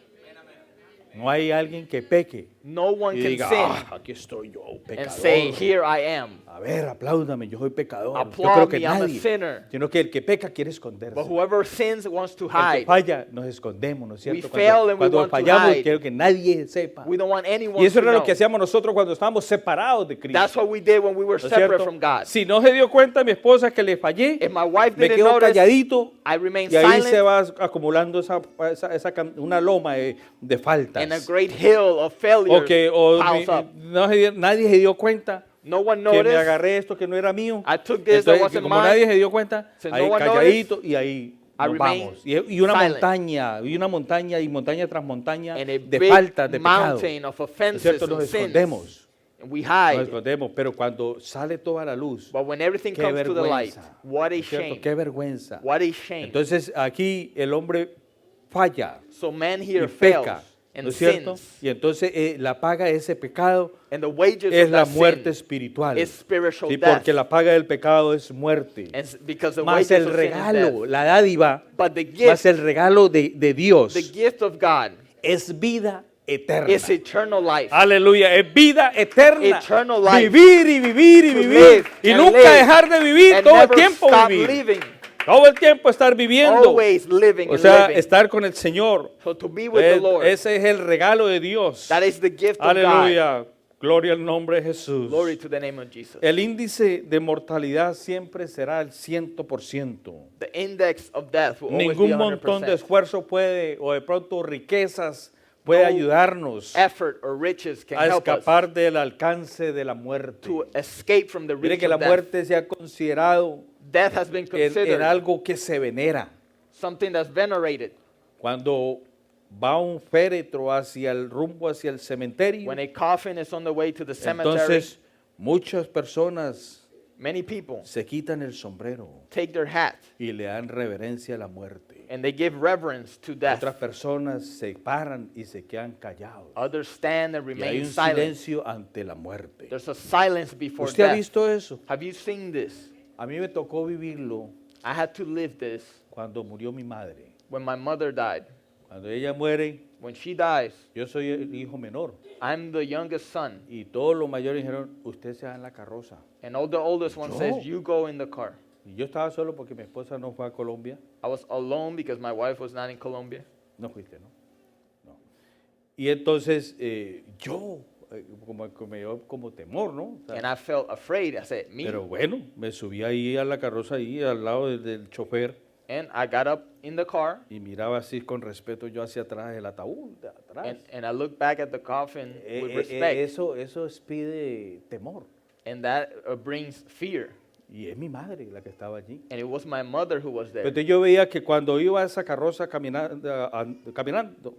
C: No hay alguien que peque
B: No one
C: y
B: can
C: diga,
B: sin
C: aquí estoy yo,
B: and
C: pecador.
B: say, here I am.
C: A ver, apláudame, yo soy pecador. Yo
B: Applaud
C: creo que
B: me, I'm a
C: nadie.
B: sinner.
C: Sino que el que peca quiere esconderse.
B: But whoever sins wants to
C: El que
B: hide.
C: falla, nos escondemos, ¿no es cierto?
B: We fail and we
C: Cuando
B: want to
C: fallamos,
B: hide.
C: quiero que nadie sepa.
B: We don't want anyone
C: Y eso
B: to
C: era lo
B: know.
C: que hacíamos nosotros cuando estábamos separados de Cristo.
B: That's what we did when we were
C: ¿No es
B: separate
C: cierto?
B: from God.
C: Si no se dio cuenta mi esposa que le fallé,
B: If my wife
C: me
B: didn't
C: quedo
B: notice,
C: calladito
B: I remained
C: y ahí
B: silent
C: se va acumulando una loma de faltas.
B: and a great hill of failure piles up.
C: Nadie se dio cuenta
B: No one
C: que me
B: noticed.
C: agarré esto que no era mío.
B: I took this that
C: Entonces,
B: wasn't
C: como
B: mine.
C: nadie se dio cuenta,
B: Since
C: ahí
B: no one
C: calladito y ahí
B: I
C: nos
B: remained
C: vamos. Y una
B: silent.
C: montaña, y montaña tras montaña
B: And a
C: de
B: big
C: faltas, de pecado.
B: mountain of
C: ¿No es
B: offenses
C: cierto?
B: and
C: Nos
B: sins.
C: escondemos.
B: And we
C: Nos
B: hide.
C: escondemos, pero cuando sale toda la luz,
B: But when everything
C: qué
B: comes to the light,
C: vergüenza.
B: what
C: ¿No
B: a
C: es cierto?
B: shame.
C: Qué vergüenza.
B: What a shame.
C: Entonces aquí el hombre falla
B: So man
C: y
B: here
C: peca,
B: fails and
C: ¿no es cierto?
B: sins.
C: Y entonces la paga de ese pecado
B: And the wages
C: es
B: of
C: la
B: that
C: muerte
B: sin
C: espiritual.
B: is spiritual
C: Sí,
B: death.
C: porque la paga del pecado es muerte.
B: And because the
C: Más
B: wages
C: el
B: of sin is
C: regalo,
B: death.
C: la dádiva,
B: But the
C: más
B: gift,
C: el regalo de Dios
B: the gift of God
C: es vida eterna.
B: is eternal life.
C: Aleluya, es vida eterna.
B: Eternal life.
C: Vivir y vivir y
B: To
C: vivir.
B: live
C: Y
B: and
C: nunca
B: live
C: dejar de vivir,
B: And
C: todo el
B: never
C: tiempo
B: stop
C: vivir.
B: living.
C: Todo el tiempo estar viviendo.
B: Always living
C: O
B: and
C: sea,
B: living.
C: estar con el Señor.
B: So to be with the Lord,
C: Ese es el regalo de Dios.
B: that is the gift of God.
C: Aleluya. Gloria al nombre de Jesús.
B: Glory to the name of Jesus.
C: El índice de mortalidad siempre será el 100%.
B: The index of death will always be
C: Ningún montón de
B: 100%.
C: esfuerzo puede, o de pronto riquezas, puede
B: No
C: ayudarnos
B: Effort or riches can
C: a
B: help us
C: escapar del alcance de la muerte.
B: to escape from the
C: Mire
B: reach
C: que la
B: of death.
C: muerte se ha considerado
B: Death has been
C: en
B: considered
C: algo que se venera.
B: something that's venerated.
C: Cuando va un féretro hacia el rumbo hacia el cementerio,
B: When a coffin is on the way to the cemetery,
C: entonces muchas personas
B: many people
C: se quitan el sombrero
B: take their hat
C: y le dan reverencia a la muerte.
B: and they give reverence to death.
C: Otras personas se paran y se quedan callados.
B: Others stand and
C: Y hay
B: remain
C: un
B: silent.
C: silencio ante la muerte.
B: There's a silence before
C: ¿Usted ha
B: death.
C: visto eso?
B: Have you seen this?
C: A mí me tocó vivirlo
B: I had to live this
C: cuando murió mi madre.
B: when my mother died.
C: Cuando ella muere,
B: When she dies,
C: yo soy el hijo menor.
B: I'm the youngest son,
C: Y todos los mayores dijeron, usted se va en la carroza.
B: and all the oldest one
C: Yo?
B: says, "You go in the car."
C: Y yo estaba solo porque mi esposa no fue a Colombia.
B: I was alone because my wife was not in Colombia.
C: No fuiste, ¿no? No. Y entonces yo, como temor, ¿no? O sea,
B: And I felt afraid. I said, me?
C: pero bueno, me subí ahí a la carroza, ahí al lado del chofer,
B: And I got up in the car,
C: y miraba así con respeto yo hacia atrás, el ataúd, de atrás.
B: and I looked back at the coffin with respect.
C: Eso pide temor.
B: And that brings fear.
C: Y es mi madre la que estaba allí.
B: And it was my mother who was there.
C: Entonces yo veía que cuando iba a esa carroza caminando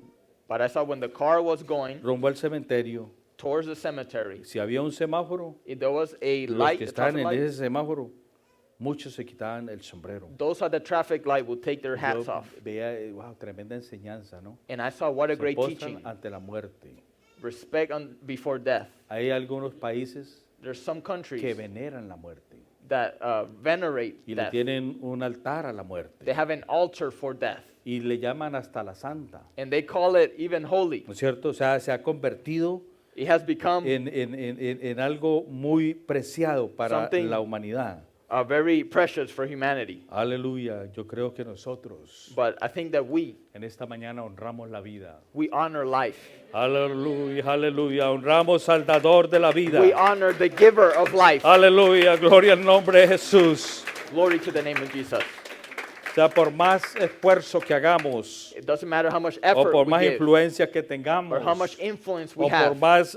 B: But I saw when the car was going
C: rumbo al cementerio,
B: towards the cemetery,
C: si había un semáforo,
B: if there was a
C: los
B: light,
C: que
B: a
C: estaban
B: traffic
C: en
B: light,
C: ese semáforo, muchos se quitaban el sombrero.
B: those at the traffic light would take their hats
C: Yo
B: off.
C: veía, wow, tremenda enseñanza, ¿no?
B: And I saw what a
C: Se
B: great
C: postran
B: teaching.
C: ante la muerte.
B: Respect before death.
C: Hay algunos países
B: There's some
C: que
B: countries
C: veneran la muerte
B: that venerate
C: y le
B: death.
C: tienen un altar a la
B: They
C: muerte
B: have an altar for death.
C: y le llaman hasta la santa,
B: And they call it even holy.
C: ¿no es cierto? O sea, se ha convertido
B: It has become
C: en algo muy preciado para
B: Something-
C: la humanidad.
B: very precious for humanity.
C: Aleluya, yo creo que nosotros
B: But I think that we
C: en esta mañana honramos la vida.
B: honor life.
C: Aleluya, aleluya, honramos al dador de la vida.
B: We honor the giver of life.
C: Aleluya, gloria al nombre de Jesús.
B: Glory to the name of Jesus.
C: O sea, por más esfuerzo que hagamos,
B: It doesn't matter how much
C: o
B: effort
C: por
B: we
C: más
B: give,
C: influencia que tengamos,
B: or how much influence we
C: o por
B: have,
C: más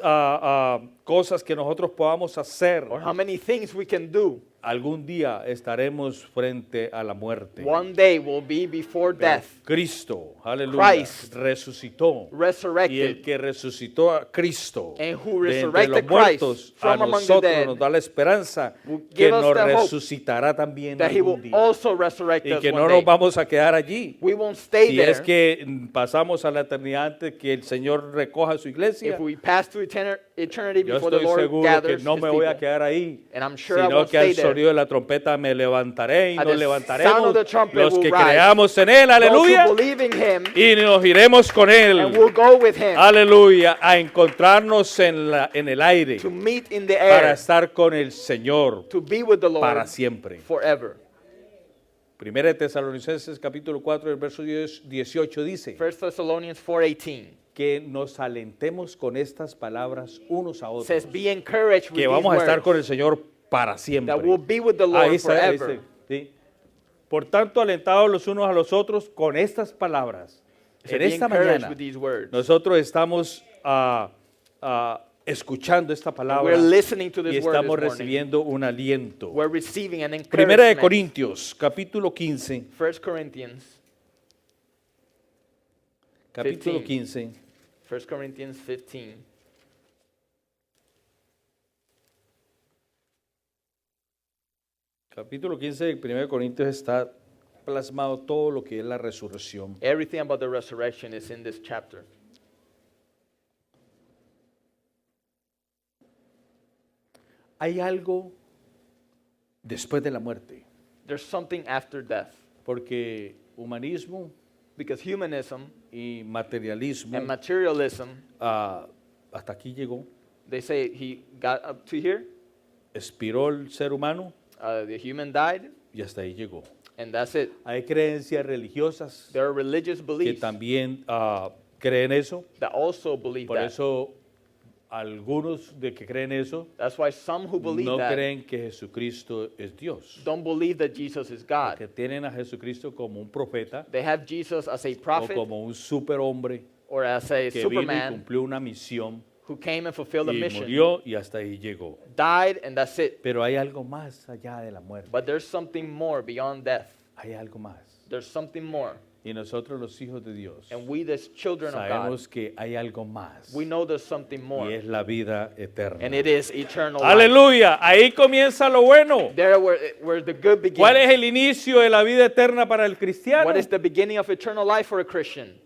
C: cosas que nosotros podamos hacer,
B: or how many things we can do.
C: algún día estaremos frente a la muerte.
B: One day we'll be before
C: Pero
B: death,
C: Cristo, aleluya,
B: Christ
C: resucitó. Y el
B: resurrected.
C: que resucitó a Cristo
B: And who
C: de entre los
B: resurrected
C: muertos
B: Christ
C: a
B: from among the
C: nosotros
B: dead
C: nos da la esperanza
B: will
C: que
B: give us
C: nos
B: the hope
C: resucitará también
B: That he will
C: algún día.
B: also resurrect
C: Y
B: us
C: que
B: one
C: no
B: day.
C: nos vamos a quedar allí.
B: We won't stay
C: Si
B: there.
C: es que pasamos a la eternidad antes que el Señor recoja su iglesia,
B: If we pass to eternity
C: yo
B: before the
C: estoy
B: Lord
C: seguro que
B: gathers
C: no
B: his
C: me voy a
B: people.
C: quedar ahí,
B: And I'm sure I
C: sino
B: won't
C: que al
B: stay there.
C: sonido de la trompeta me levantaré y
B: At
C: nos
B: the
C: levantaremos
B: sound of the trumpet
C: los
B: will
C: que
B: rise.
C: creamos en Él,
B: Those
C: aleluya,
B: who believe in him,
C: y nos iremos con
B: and
C: Él,
B: we'll go with him
C: aleluya, a encontrarnos en el aire
B: to meet in the
C: para
B: air,
C: estar con el Señor
B: to be with the Lord
C: para siempre.
B: forever.
C: Primera de Tesalonicenses capítulo 4, el verso 18 dice
B: 1 Thessalonians 4:18
C: que nos alentemos con estas palabras unos a otros,
B: says, "Be encouraged with
C: que
B: these
C: vamos a estar
B: words,
C: con el Señor para siempre.
B: that we'll be with the
C: Ahí
B: Lord
C: está,
B: forever."
C: ¿sí? Por tanto, alentados los unos a los otros con estas palabras.
B: So
C: En
B: be
C: esta
B: encouraged
C: mañana
B: with these words.
C: nosotros estamos escuchando esta palabra
B: We're listening to
C: y
B: this word
C: estamos
B: this morning.
C: recibiendo un aliento.
B: We're receiving an
C: Primera de
B: encouragement.
C: Corintios, capítulo 15.
B: 1 Corinthians
C: Capítulo
B: 15.
C: 15.
B: 1 Corinthians 15.
C: Capítulo 15 de 1 Corintios está plasmado todo lo que es la resurrección.
B: Everything about the resurrection is in this chapter.
C: Hay algo después de la muerte,
B: There's something after death.
C: porque humanismo
B: Because humanism
C: y materialismo
B: and materialism,
C: hasta aquí llegó.
B: they say he got up to here,
C: Expiró el ser humano
B: the human died,
C: y hasta ahí llegó.
B: and that's it.
C: Hay creencias religiosas
B: There are religious
C: que
B: beliefs
C: también creen eso.
B: that also believe
C: Por
B: that.
C: eso algunos de que creen eso
B: That's why some who believe
C: no
B: that
C: creen que Jesucristo es Dios.
B: don't believe that Jesus is God.
C: Que tienen a Jesucristo como un profeta
B: They have Jesus as a
C: o
B: prophet
C: como un superhombre
B: or as a
C: que vino y
B: Superman
C: cumplió una misión
B: who came and fulfilled a
C: y
B: mission,
C: murió y hasta ahí llegó.
B: died, and that's it.
C: Pero hay algo más allá de la muerte.
B: But there's something more beyond death.
C: Hay algo más.
B: There's something more.
C: Y nosotros los hijos de Dios
B: And we, the children of God,
C: sabemos que hay algo más.
B: we know there's something
C: Y
B: more.
C: es la vida eterna.
B: And it is eternal life.
C: Aleluya. Ahí comienza lo bueno.
B: There where the good
C: ¿Cuál es
B: begins.
C: el inicio de la vida eterna para el cristiano?
B: What is the beginning of eternal life for a Christian?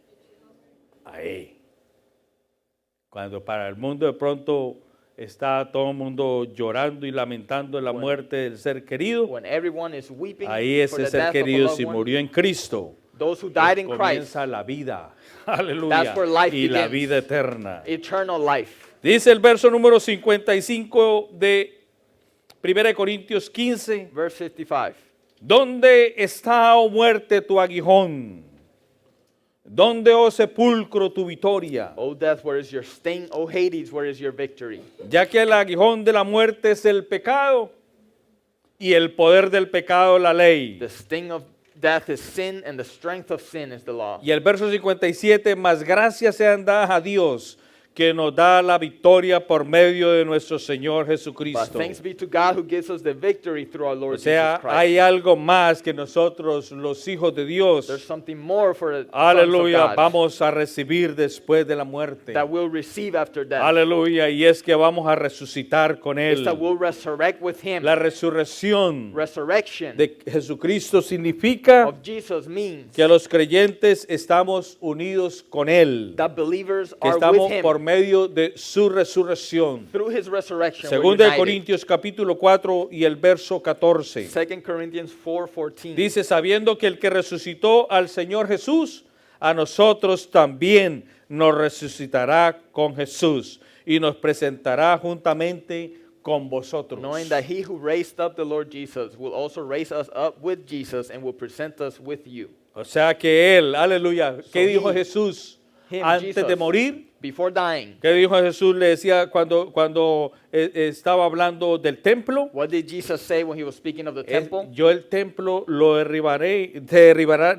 C: Ahí. Cuando para el mundo de pronto está todo el mundo llorando y lamentando la muerte del ser querido,
B: When everyone is weeping
C: ahí
B: for
C: ese
B: the
C: ser
B: death of a
C: querido
B: loved
C: si
B: one,
C: murió en Cristo,
B: those who died in Christ,
C: comienza la vida. Aleluya.
B: That's where life
C: Y la
B: begins.
C: vida eterna.
B: eternal life.
C: Dice el verso número 55 de 1 Corintios 15.
B: Verse 55.
C: ¿Dónde está, oh muerte, tu aguijón? ¿Dónde, oh sepulcro, tu victoria?
B: O death, where is your sting? O Hades, where is your victory?
C: Ya que el aguijón de la muerte es el pecado y el poder del pecado la ley.
B: The sting of death is sin, and the strength of sin is the law.
C: Y el verso 57, más gracias sean dadas a Dios que nos da la victoria por medio de nuestro Señor
B: But
C: Jesucristo.
B: thanks be to God who gives us the victory through our Lord
C: O sea,
B: Jesus Christ.
C: hay algo más que nosotros, los hijos de Dios,
B: There's something more for the sons of
C: aleluya,
B: God
C: vamos a recibir después de la muerte.
B: that we'll receive after death.
C: Aleluya, y es que vamos a resucitar con
B: It's
C: Él.
B: that we'll resurrect with Him.
C: La resurrección
B: Resurrection
C: de Jesucristo significa
B: of Jesus means
C: que los creyentes estamos unidos con Él,
B: that believers
C: que
B: are
C: estamos
B: with Him.
C: por medio de su resurrección.
B: Through His resurrection, we're
C: Segunda de
B: united.
C: Corintios capítulo 4 y el verso 14.
B: 2 Corinthians 4:14.
C: Dice, sabiendo que el que resucitó al Señor Jesús, a nosotros también nos resucitará con Jesús y nos presentará juntamente con vosotros.
B: Knowing that He who raised up the Lord Jesus will also raise us up with Jesus and will present us with you.
C: O sea que Él, aleluya, ¿qué
B: So
C: dijo
B: he-
C: Jesús
B: him,
C: antes
B: Jesus,
C: de morir?
B: Before dying,
C: ¿Qué dijo Jesús? Le decía cuando estaba hablando del templo.
B: what did Jesus say when He was speaking of the temple?
C: Yo el templo lo derribaré,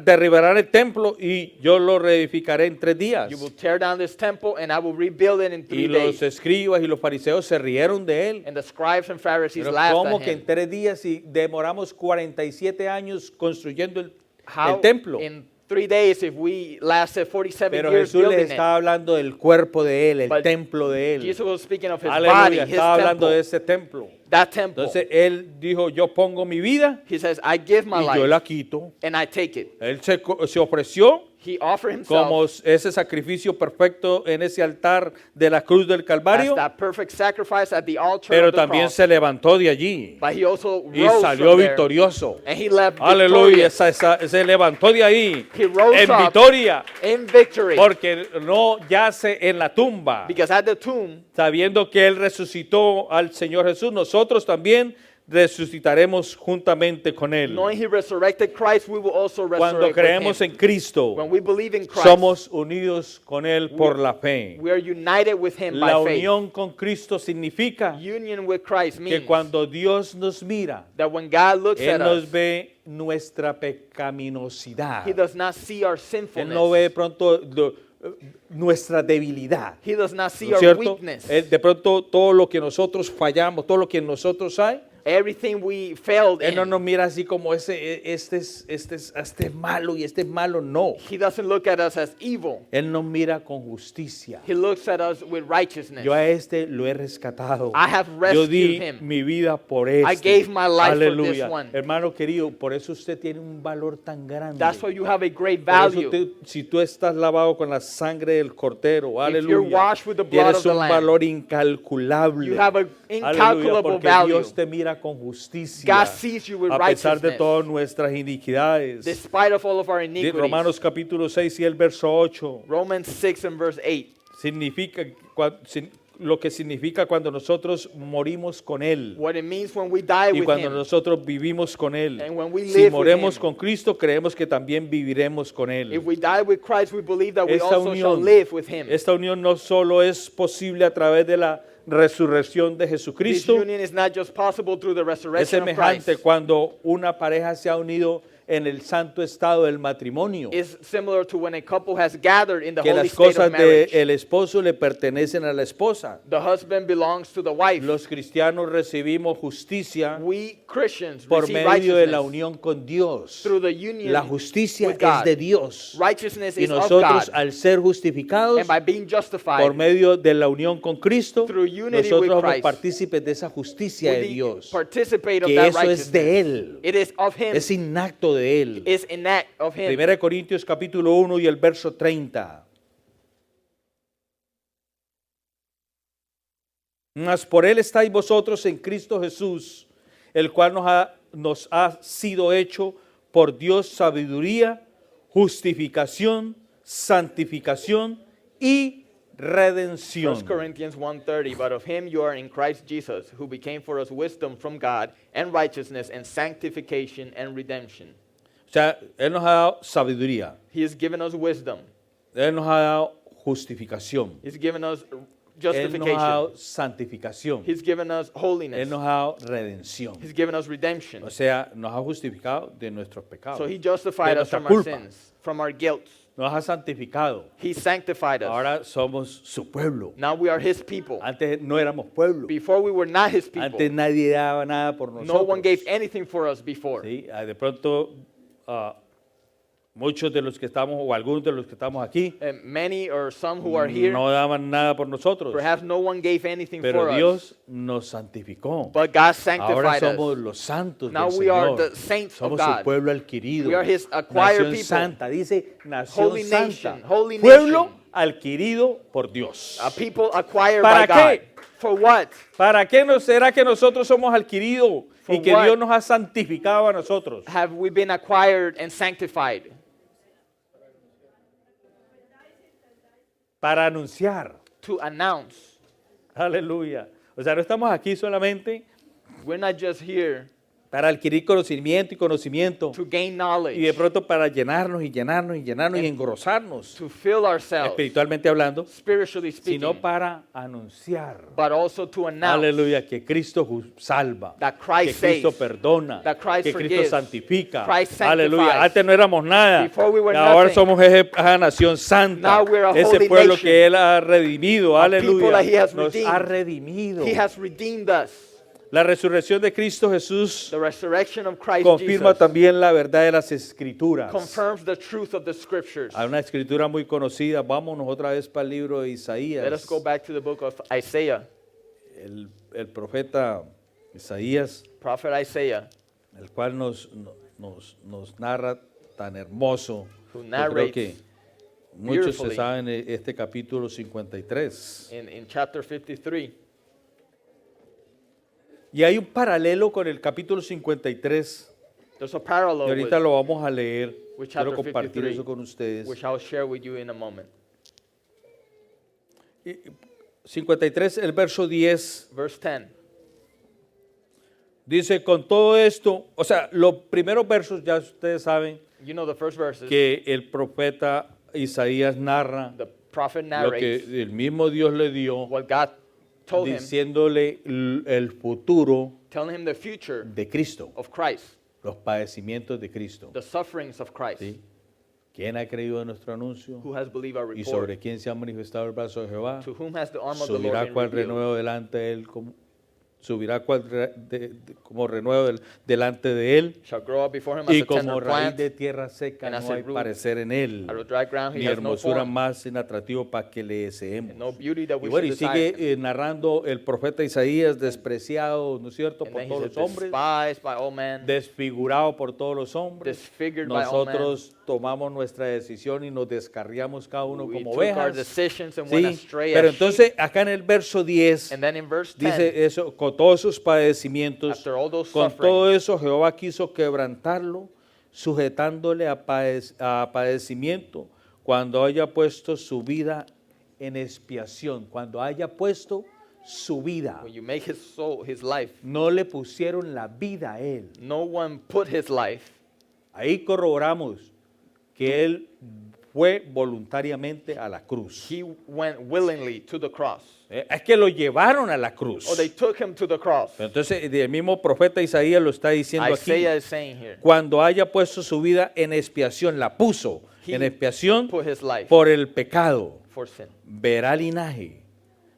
C: derribarán el templo y yo lo reedificaré en 3 días.
B: You will tear down this temple and I will rebuild it in 3
C: Y los
B: days.
C: escribas y los fariseos se rieron de él.
B: And the scribes and Pharisees
C: Pero
B: laughed
C: ¿cómo
B: at
C: que
B: Him.
C: en 3 días y demoramos 47 años construyendo el
B: How
C: templo?
B: in 3 days if we lasted 47
C: Pero
B: years
C: Jesús les
B: building it?
C: estaba hablando del cuerpo de él, el
B: But
C: templo de él.
B: Jesus was speaking of His body,
C: Aleluya,
B: His
C: estaba hablando de
B: temple,
C: ese templo.
B: that temple.
C: Entonces él dijo, yo pongo mi vida
B: He says, I give my
C: y yo la
B: life
C: quito.
B: and I take it.
C: Él se ofreció
B: He offered Himself
C: como ese sacrificio perfecto en ese altar de la cruz del
B: as
C: Calvario,
B: that perfect sacrifice at the altar
C: pero
B: of the
C: también
B: cross.
C: se levantó de allí
B: But He also
C: y
B: rose
C: salió
B: from there,
C: victorioso.
B: and He left
C: Aleluya,
B: victorious
C: se levantó de ahí
B: He rose
C: en
B: up
C: victoria,
B: in victory.
C: porque no yace en la tumba.
B: Because at the tomb,
C: Sabiendo que Él resucitó al Señor Jesús, nosotros también resucitaremos juntamente con Él.
B: knowing He resurrected Christ, we will also
C: Cuando
B: resurrect
C: creemos
B: with Him.
C: en Cristo,
B: When we believe in Christ,
C: somos unidos con Él por la fe.
B: we are united with Him
C: La
B: by faith.
C: unión con Cristo significa
B: Union with Christ means
C: que cuando Dios nos mira,
B: that when God looks
C: Él
B: at
C: nos
B: us,
C: ve nuestra pecaminosidad.
B: He does not see our
C: Él no ve de
B: sinfulness.
C: pronto nuestra debilidad.
B: He does not see
C: ¿No es
B: our
C: cierto?
B: weakness.
C: De pronto todo lo que nosotros fallamos, todo lo que en nosotros hay,
B: Everything we failed
C: Él no
B: in.
C: nos mira así como este es malo y este es malo, no.
B: He doesn't look at us as evil.
C: Él nos mira con justicia.
B: He looks at us with righteousness.
C: Yo a este lo he rescatado.
B: I have
C: Yo di
B: rescued him.
C: mi vida por este.
B: I gave my life for
C: Aleluya.
B: this one.
C: Hermano querido, por eso usted tiene un valor tan grande.
B: That's why you have a great
C: Por eso
B: value.
C: si tú estás lavado con la sangre del cordero,
B: you're
C: aleluya,
B: washed with the blood
C: tienes
B: of the
C: un
B: Lamb,
C: valor incalculable.
B: you have an
C: Aleluya,
B: incalculable
C: porque
B: value.
C: Dios te mira con justicia.
B: God sees you with
C: a pesar de
B: righteousness.
C: todas nuestras iniquidades.
B: Despite of all of our
C: De
B: iniquities.
C: Romanos capítulo 6 y el verso 8
B: Romans 6 and verse 8.
C: significa lo que significa cuando nosotros morimos con Él.
B: What it means when we die
C: Y
B: with
C: cuando
B: Him.
C: nosotros vivimos con Él,
B: And when we
C: si
B: live with
C: moremos
B: Him.
C: con Cristo, creemos que también viviremos con Él.
B: If we die with Christ, we believe that we
C: Esta
B: also shall
C: unión,
B: live with Him.
C: esta unión no solo es posible a través de la resurrección de
B: This
C: Jesucristo,
B: union is not just possible through the
C: es
B: resurrection of
C: semejante
B: Christ.
C: cuando una pareja se ha unido en el santo estado del matrimonio,
B: It's similar to when a couple has gathered in the
C: que
B: holy
C: las
B: state
C: cosas
B: of marriage.
C: del esposo le pertenecen a la esposa.
B: The husband belongs to the wife.
C: Los cristianos recibimos justicia
B: We Christians
C: por
B: receive
C: medio de la
B: righteousness
C: unión con Dios.
B: through the union
C: La justicia
B: with
C: es
B: God.
C: de Dios.
B: Righteousness
C: Y
B: is of
C: nosotros,
B: God.
C: al ser justificados
B: And by being justified,
C: por medio de la unión con Cristo,
B: Through unity
C: nosotros
B: with
C: somos
B: Christ,
C: partícipes de esa justicia de
B: we
C: Dios.
B: participate of
C: Que
B: that
C: eso es de
B: righteousness.
C: Él.
B: It is of Him.
C: Es inacto de Él.
B: It's an act of Him.
C: 1 Corintios capítulo 1 y el verso 30. Mas por Él estáis vosotros en Cristo Jesús, el cual nos ha sido hecho por Dios sabiduría, justificación, santificación y redención.
B: 1 Corinthians 1:30, but of him you are in Christ Jesus, who became for us wisdom from God, and righteousness, and sanctification, and redemption.
C: O sea, Él nos ha dado sabiduría,
B: He has given us wisdom.
C: Él nos ha dado justificación,
B: He's given us
C: Él nos ha
B: justification.
C: dado santificación,
B: He's given us
C: Él
B: holiness.
C: nos ha dado redención.
B: He's given us redemption.
C: O sea, nos ha justificado de nuestros pecados,
B: So he justified
C: de
B: us
C: nuestra
B: from our
C: culpa.
B: sins, from our guilt.
C: Nos ha santificado.
B: He sanctified us.
C: Ahora somos su pueblo.
B: Now we are his people.
C: Antes no éramos pueblo.
B: Before we were not his people.
C: Antes nadie daba nada por nosotros.
B: No one gave anything for us before.
C: Sí, de pronto muchos de los que estamos o algunos de los que estamos aquí
B: And many or some who are here,
C: no daban nada por nosotros,
B: perhaps no one gave anything
C: pero
B: for us.
C: Dios nos santificó.
B: But God
C: Ahora
B: sanctified
C: somos
B: us.
C: los santos
B: Now
C: del
B: we are
C: Señor.
B: the saints of
C: Somos
B: God.
C: su pueblo adquirido.
B: We are His acquired
C: Nación
B: people.
C: santa, dice nación
B: Holy
C: santa.
B: nation, holy
C: Pueblo
B: nation.
C: adquirido por Dios.
B: A people acquired
C: ¿Para
B: by
C: qué?
B: God. For what?
C: ¿Para qué nos será que nosotros somos adquiridos
B: For
C: y que
B: what?
C: Dios nos ha santificado a nosotros?
B: Have we been acquired and sanctified?
C: Para anunciar.
B: To announce.
C: Aleluya. O sea, no estamos aquí solamente
B: We're not just here
C: para adquirir conocimiento y conocimiento
B: to gain
C: y de
B: knowledge,
C: pronto para llenarnos y llenarnos y llenarnos y engrosarnos,
B: to fill ourselves,
C: espiritualmente hablando,
B: spiritually speaking,
C: sino para anunciar.
B: but also to announce
C: Aleluya, que Cristo salva,
B: that
C: que
B: Christ
C: Cristo
B: saves,
C: perdona,
B: that Christ
C: que Cristo
B: forgives,
C: santifica.
B: Christ sanctifies.
C: Aleluya, antes no éramos nada,
B: Before we were
C: y ahora
B: nothing.
C: somos esa nación santa,
B: Now we're a
C: ese
B: holy
C: pueblo
B: nation.
C: que Él ha redimido,
B: A people
C: aleluya,
B: that He has
C: nos
B: redeemed.
C: ha redimido.
B: He has redeemed us.
C: La resurrección de Cristo Jesús
B: The resurrection of Christ
C: confirma
B: Jesus
C: también la verdad de las Escrituras.
B: confirms the truth of the scriptures.
C: Hay una escritura muy conocida, vámonos otra vez para el libro de Isaías.
B: Let us go back to the book of Isaiah,
C: El profeta Isaías,
B: prophet Isaiah,
C: el cual nos narra tan hermoso.
B: who
C: Yo creo
B: narrates
C: que muchos se
B: beautifully
C: saben este capítulo 53.
B: in chapter 53.
C: Y hay un paralelo con el capítulo 53,
B: There's a parallel
C: y ahorita
B: with,
C: lo vamos a leer.
B: with
C: Quiero
B: chapter
C: compartir
B: 53,
C: eso con ustedes.
B: which I'll share with you in a moment.
C: 53, el verso 10.
B: Verse 10.
C: Dice, con todo esto, o sea, los primeros versos ya ustedes saben
B: You know the first verses.
C: que el profeta Isaías narra
B: The prophet
C: lo
B: narrates
C: que el mismo Dios le dio,
B: what God told him,
C: diciéndole el futuro
B: telling him the future
C: de Cristo,
B: of Christ,
C: los padecimientos de Cristo.
B: the sufferings of Christ.
C: ¿Sí? ¿Quién ha creído en nuestro anuncio?
B: Who has believed our
C: ¿Y
B: report?
C: sobre quién se ha manifestado el brazo de Jehová?
B: To whom has the arm of the Lord
C: Subirá
B: been
C: cual
B: revealed?
C: renuevo delante de él, subirá como renuevo delante de él,
B: Shall grow up before him as
C: y
B: a
C: como
B: tender
C: raíz
B: plant,
C: de tierra seca
B: and as
C: no
B: a
C: hay
B: root
C: parecer en él,
B: out of dry ground he
C: ni
B: has no
C: hermosura
B: form,
C: más inatractivo para que le
B: and
C: deseemos.
B: no beauty that
C: Y
B: we
C: bueno,
B: should
C: y sigue
B: desire.
C: narrando el profeta Isaías, despreciado, ¿no es cierto?,
B: And
C: por
B: then he
C: todos
B: said,
C: los hombres,
B: despised by all men,
C: desfigurado por todos los hombres.
B: disfigured by all men.
C: Nosotros tomamos nuestra decisión y nos descarriamos cada uno
B: We
C: como
B: took our
C: ovejas.
B: decisions and went
C: Sí,
B: astray
C: pero
B: as
C: entonces acá en el verso 10
B: sheep. And then in verse 10,
C: dice eso, con todos sus padecimientos,
B: after all those
C: con
B: sufferings,
C: todo eso Jehová quiso quebrantarlo, sujetándole a padecimiento, cuando haya puesto su vida en expiación, cuando haya puesto su vida.
B: when you make his soul, his life,
C: No le pusieron la vida a él.
B: no one put his life.
C: Ahí corroboramos que él fue voluntariamente a la cruz.
B: He went willingly to the cross.
C: Es que lo llevaron a la cruz.
B: Or they took him to the cross.
C: Entonces el mismo profeta Isaías lo está diciendo aquí.
B: Isaiah is saying here,
C: Cuando haya puesto su vida en expiación, la puso
B: He
C: en expiación
B: put his life
C: por el pecado.
B: for sin.
C: Verá linaje,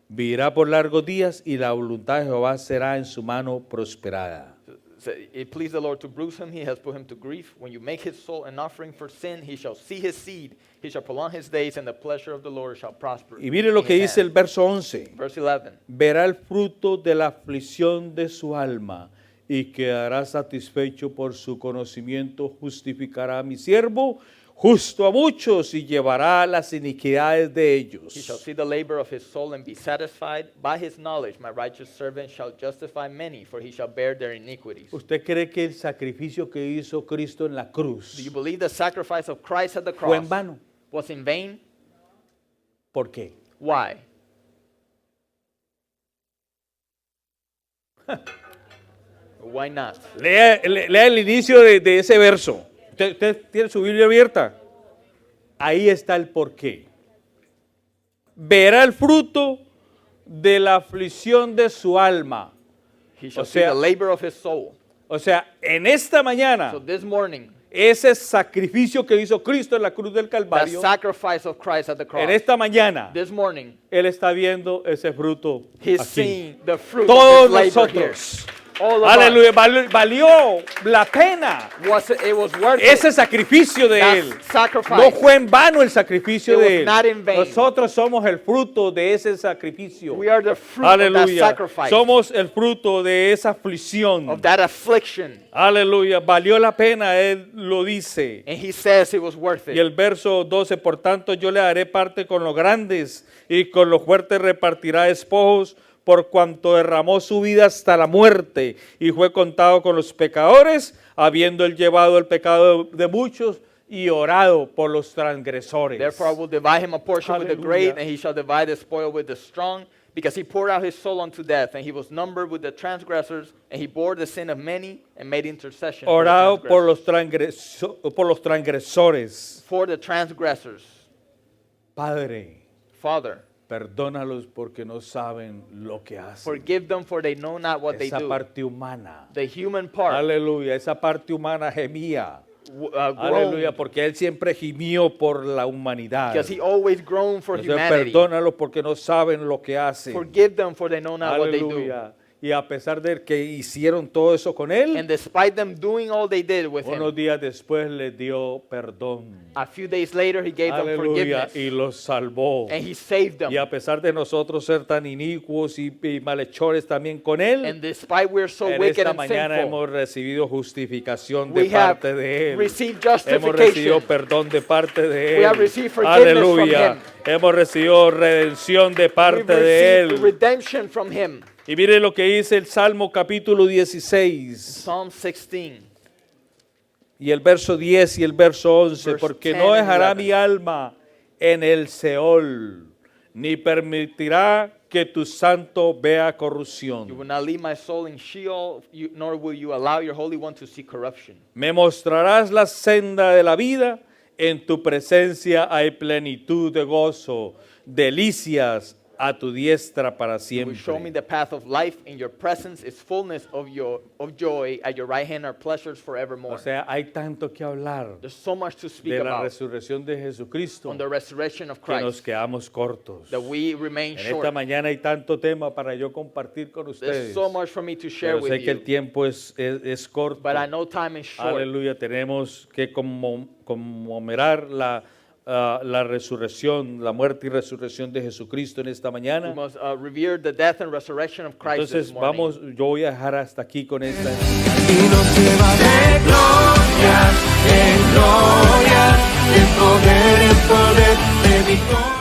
C: vivirá por largos días y la voluntad de Jehová será en su mano prosperada.
B: So it pleased the Lord to bruise him, he has put him to grief. When you make his soul an offering for sin, he shall see his seed, he shall prolong his days, and the pleasure of the Lord shall prosper.
C: Y mire lo
B: in
C: que
B: his
C: dice el
B: hand.
C: verso 11.
B: Verse 11.
C: Verá el fruto de la aflicción de su alma y quedará satisfecho por su conocimiento, justificará a mi siervo, justo a muchos y llevará las iniquidades de
B: He shall
C: ellos.
B: see the labor of his soul and be satisfied. By his knowledge, my righteous servant shall justify many, for he shall bear their iniquities.
C: ¿Usted cree que el sacrificio que hizo Cristo en la
B: Do
C: cruz
B: you believe the sacrifice of Christ at the
C: fue en
B: cross
C: vano?
B: was in vain?
C: ¿Por qué?
B: Why? Why not?
C: Lea el inicio de ese verso. ¿Usted tiene su Biblia abierta? Ahí está el porqué. Verá el fruto de la aflicción de su alma.
B: He shall
C: O
B: see
C: sea-
B: the labor of his soul.
C: O sea, en esta mañana,
B: So this morning,
C: ese sacrificio que hizo Cristo en la cruz del
B: that
C: Calvario,
B: sacrifice of Christ at the cross.
C: en esta mañana,
B: This morning,
C: Él está viendo ese fruto
B: he's
C: aquí.
B: seeing the fruit
C: Todos
B: of his labor here.
C: nosotros.
B: All of
C: Aleluya, valió la pena
B: us. It was worth
C: ese
B: it.
C: sacrificio de
B: That
C: Él.
B: sacrifice.
C: No fue en vano el sacrificio
B: It
C: de
B: was
C: Él.
B: not in vain.
C: Nosotros somos el fruto de ese sacrificio.
B: We are the fruit of that
C: Aleluya.
B: sacrifice,
C: Somos el fruto de esa aflicción.
B: of that affliction.
C: Aleluya. Valió la pena, Él lo dice.
B: And he says it was worth
C: Y
B: it.
C: el verso 12, por tanto yo le daré parte con los grandes y con los fuertes repartirá despojos, por cuanto derramó su vida hasta la muerte y fue contado con los pecadores, habiendo él llevado el pecado de muchos y orado por los transgresores.
B: Therefore I will divide him a portion with the
C: Hallelujah.
B: great, and he shall divide the spoil with the strong, because he poured out his soul unto death, and he was numbered with the transgressors, and he bore the sin of many, and made intercession for the
C: Orado por
B: transgressors.
C: los transgresores.
B: For the transgressors.
C: Padre,
B: Father,
C: perdónalos porque no saben lo que hacen.
B: forgive them, for they know not what they
C: Esa
B: do.
C: parte humana.
B: The human part,
C: Aleluya, esa parte humana gemía.
B: groaned,
C: Aleluya, porque él siempre gimió por la humanidad.
B: because he always groaned for
C: Entonces,
B: humanity.
C: perdónalos porque no saben lo que hacen.
B: Forgive them, for they know not what they do.
C: Aleluya. Y a pesar de que hicieron todo eso con él,
B: And despite them doing all they did with
C: unos
B: him,
C: días después les dio perdón.
B: a few days later he gave them
C: Aleluya.
B: forgiveness,
C: Y los salvó.
B: and he saved them.
C: Y a pesar de nosotros ser tan inicuos y malhechores también con él,
B: And despite we're so
C: en
B: wicked
C: esta
B: and
C: mañana
B: sinful,
C: hemos recibido justificación
B: we
C: de
B: have
C: parte de él.
B: received
C: Hemos recibido
B: justification.
C: perdón de parte de
B: We have
C: él.
B: received forgiveness from
C: Aleluya.
B: him.
C: Hemos recibido redención de
B: We've
C: parte de
B: received
C: él.
B: redemption from him.
C: Y mire lo que dice el Salmo capítulo 16
B: Psalm 16.
C: y el verso 10 y el verso 11.
B: Verse
C: Porque
B: 10
C: no
B: and
C: dejará
B: 11.
C: mi alma en el Seol, ni permitirá que tu santo vea
B: You
C: corrupción.
B: will not leave my soul in Sheol, nor will you allow your Holy One to see corruption.
C: Me mostrarás la senda de la vida, en tu presencia hay plenitud de gozo, delicias a tu diestra para
B: You will show me
C: siempre.
B: the path of life. In your presence is fullness of joy. At your right hand are pleasures forevermore.
C: O sea, hay tanto que hablar
B: There's so much to speak
C: de la
B: about
C: resurrección de Jesucristo
B: on the resurrection of
C: que nos
B: Christ,
C: quedamos cortos.
B: that we remain
C: En esta
B: short.
C: mañana hay tanto tema para yo compartir con
B: There's
C: ustedes,
B: so much for me to share
C: pero sé
B: with
C: que el
B: you,
C: tiempo es corto.
B: but I know time is short.
C: Aleluya, tenemos que conmemorar la resurrección, la muerte y resurrección de Jesucristo en esta
B: We
C: mañana.
B: must revere the death and resurrection of Christ
C: Entonces
B: this morning.
C: yo voy a dejar hasta aquí con esta.
A: Y nos lleva de gloria en gloria, en poder de victoria.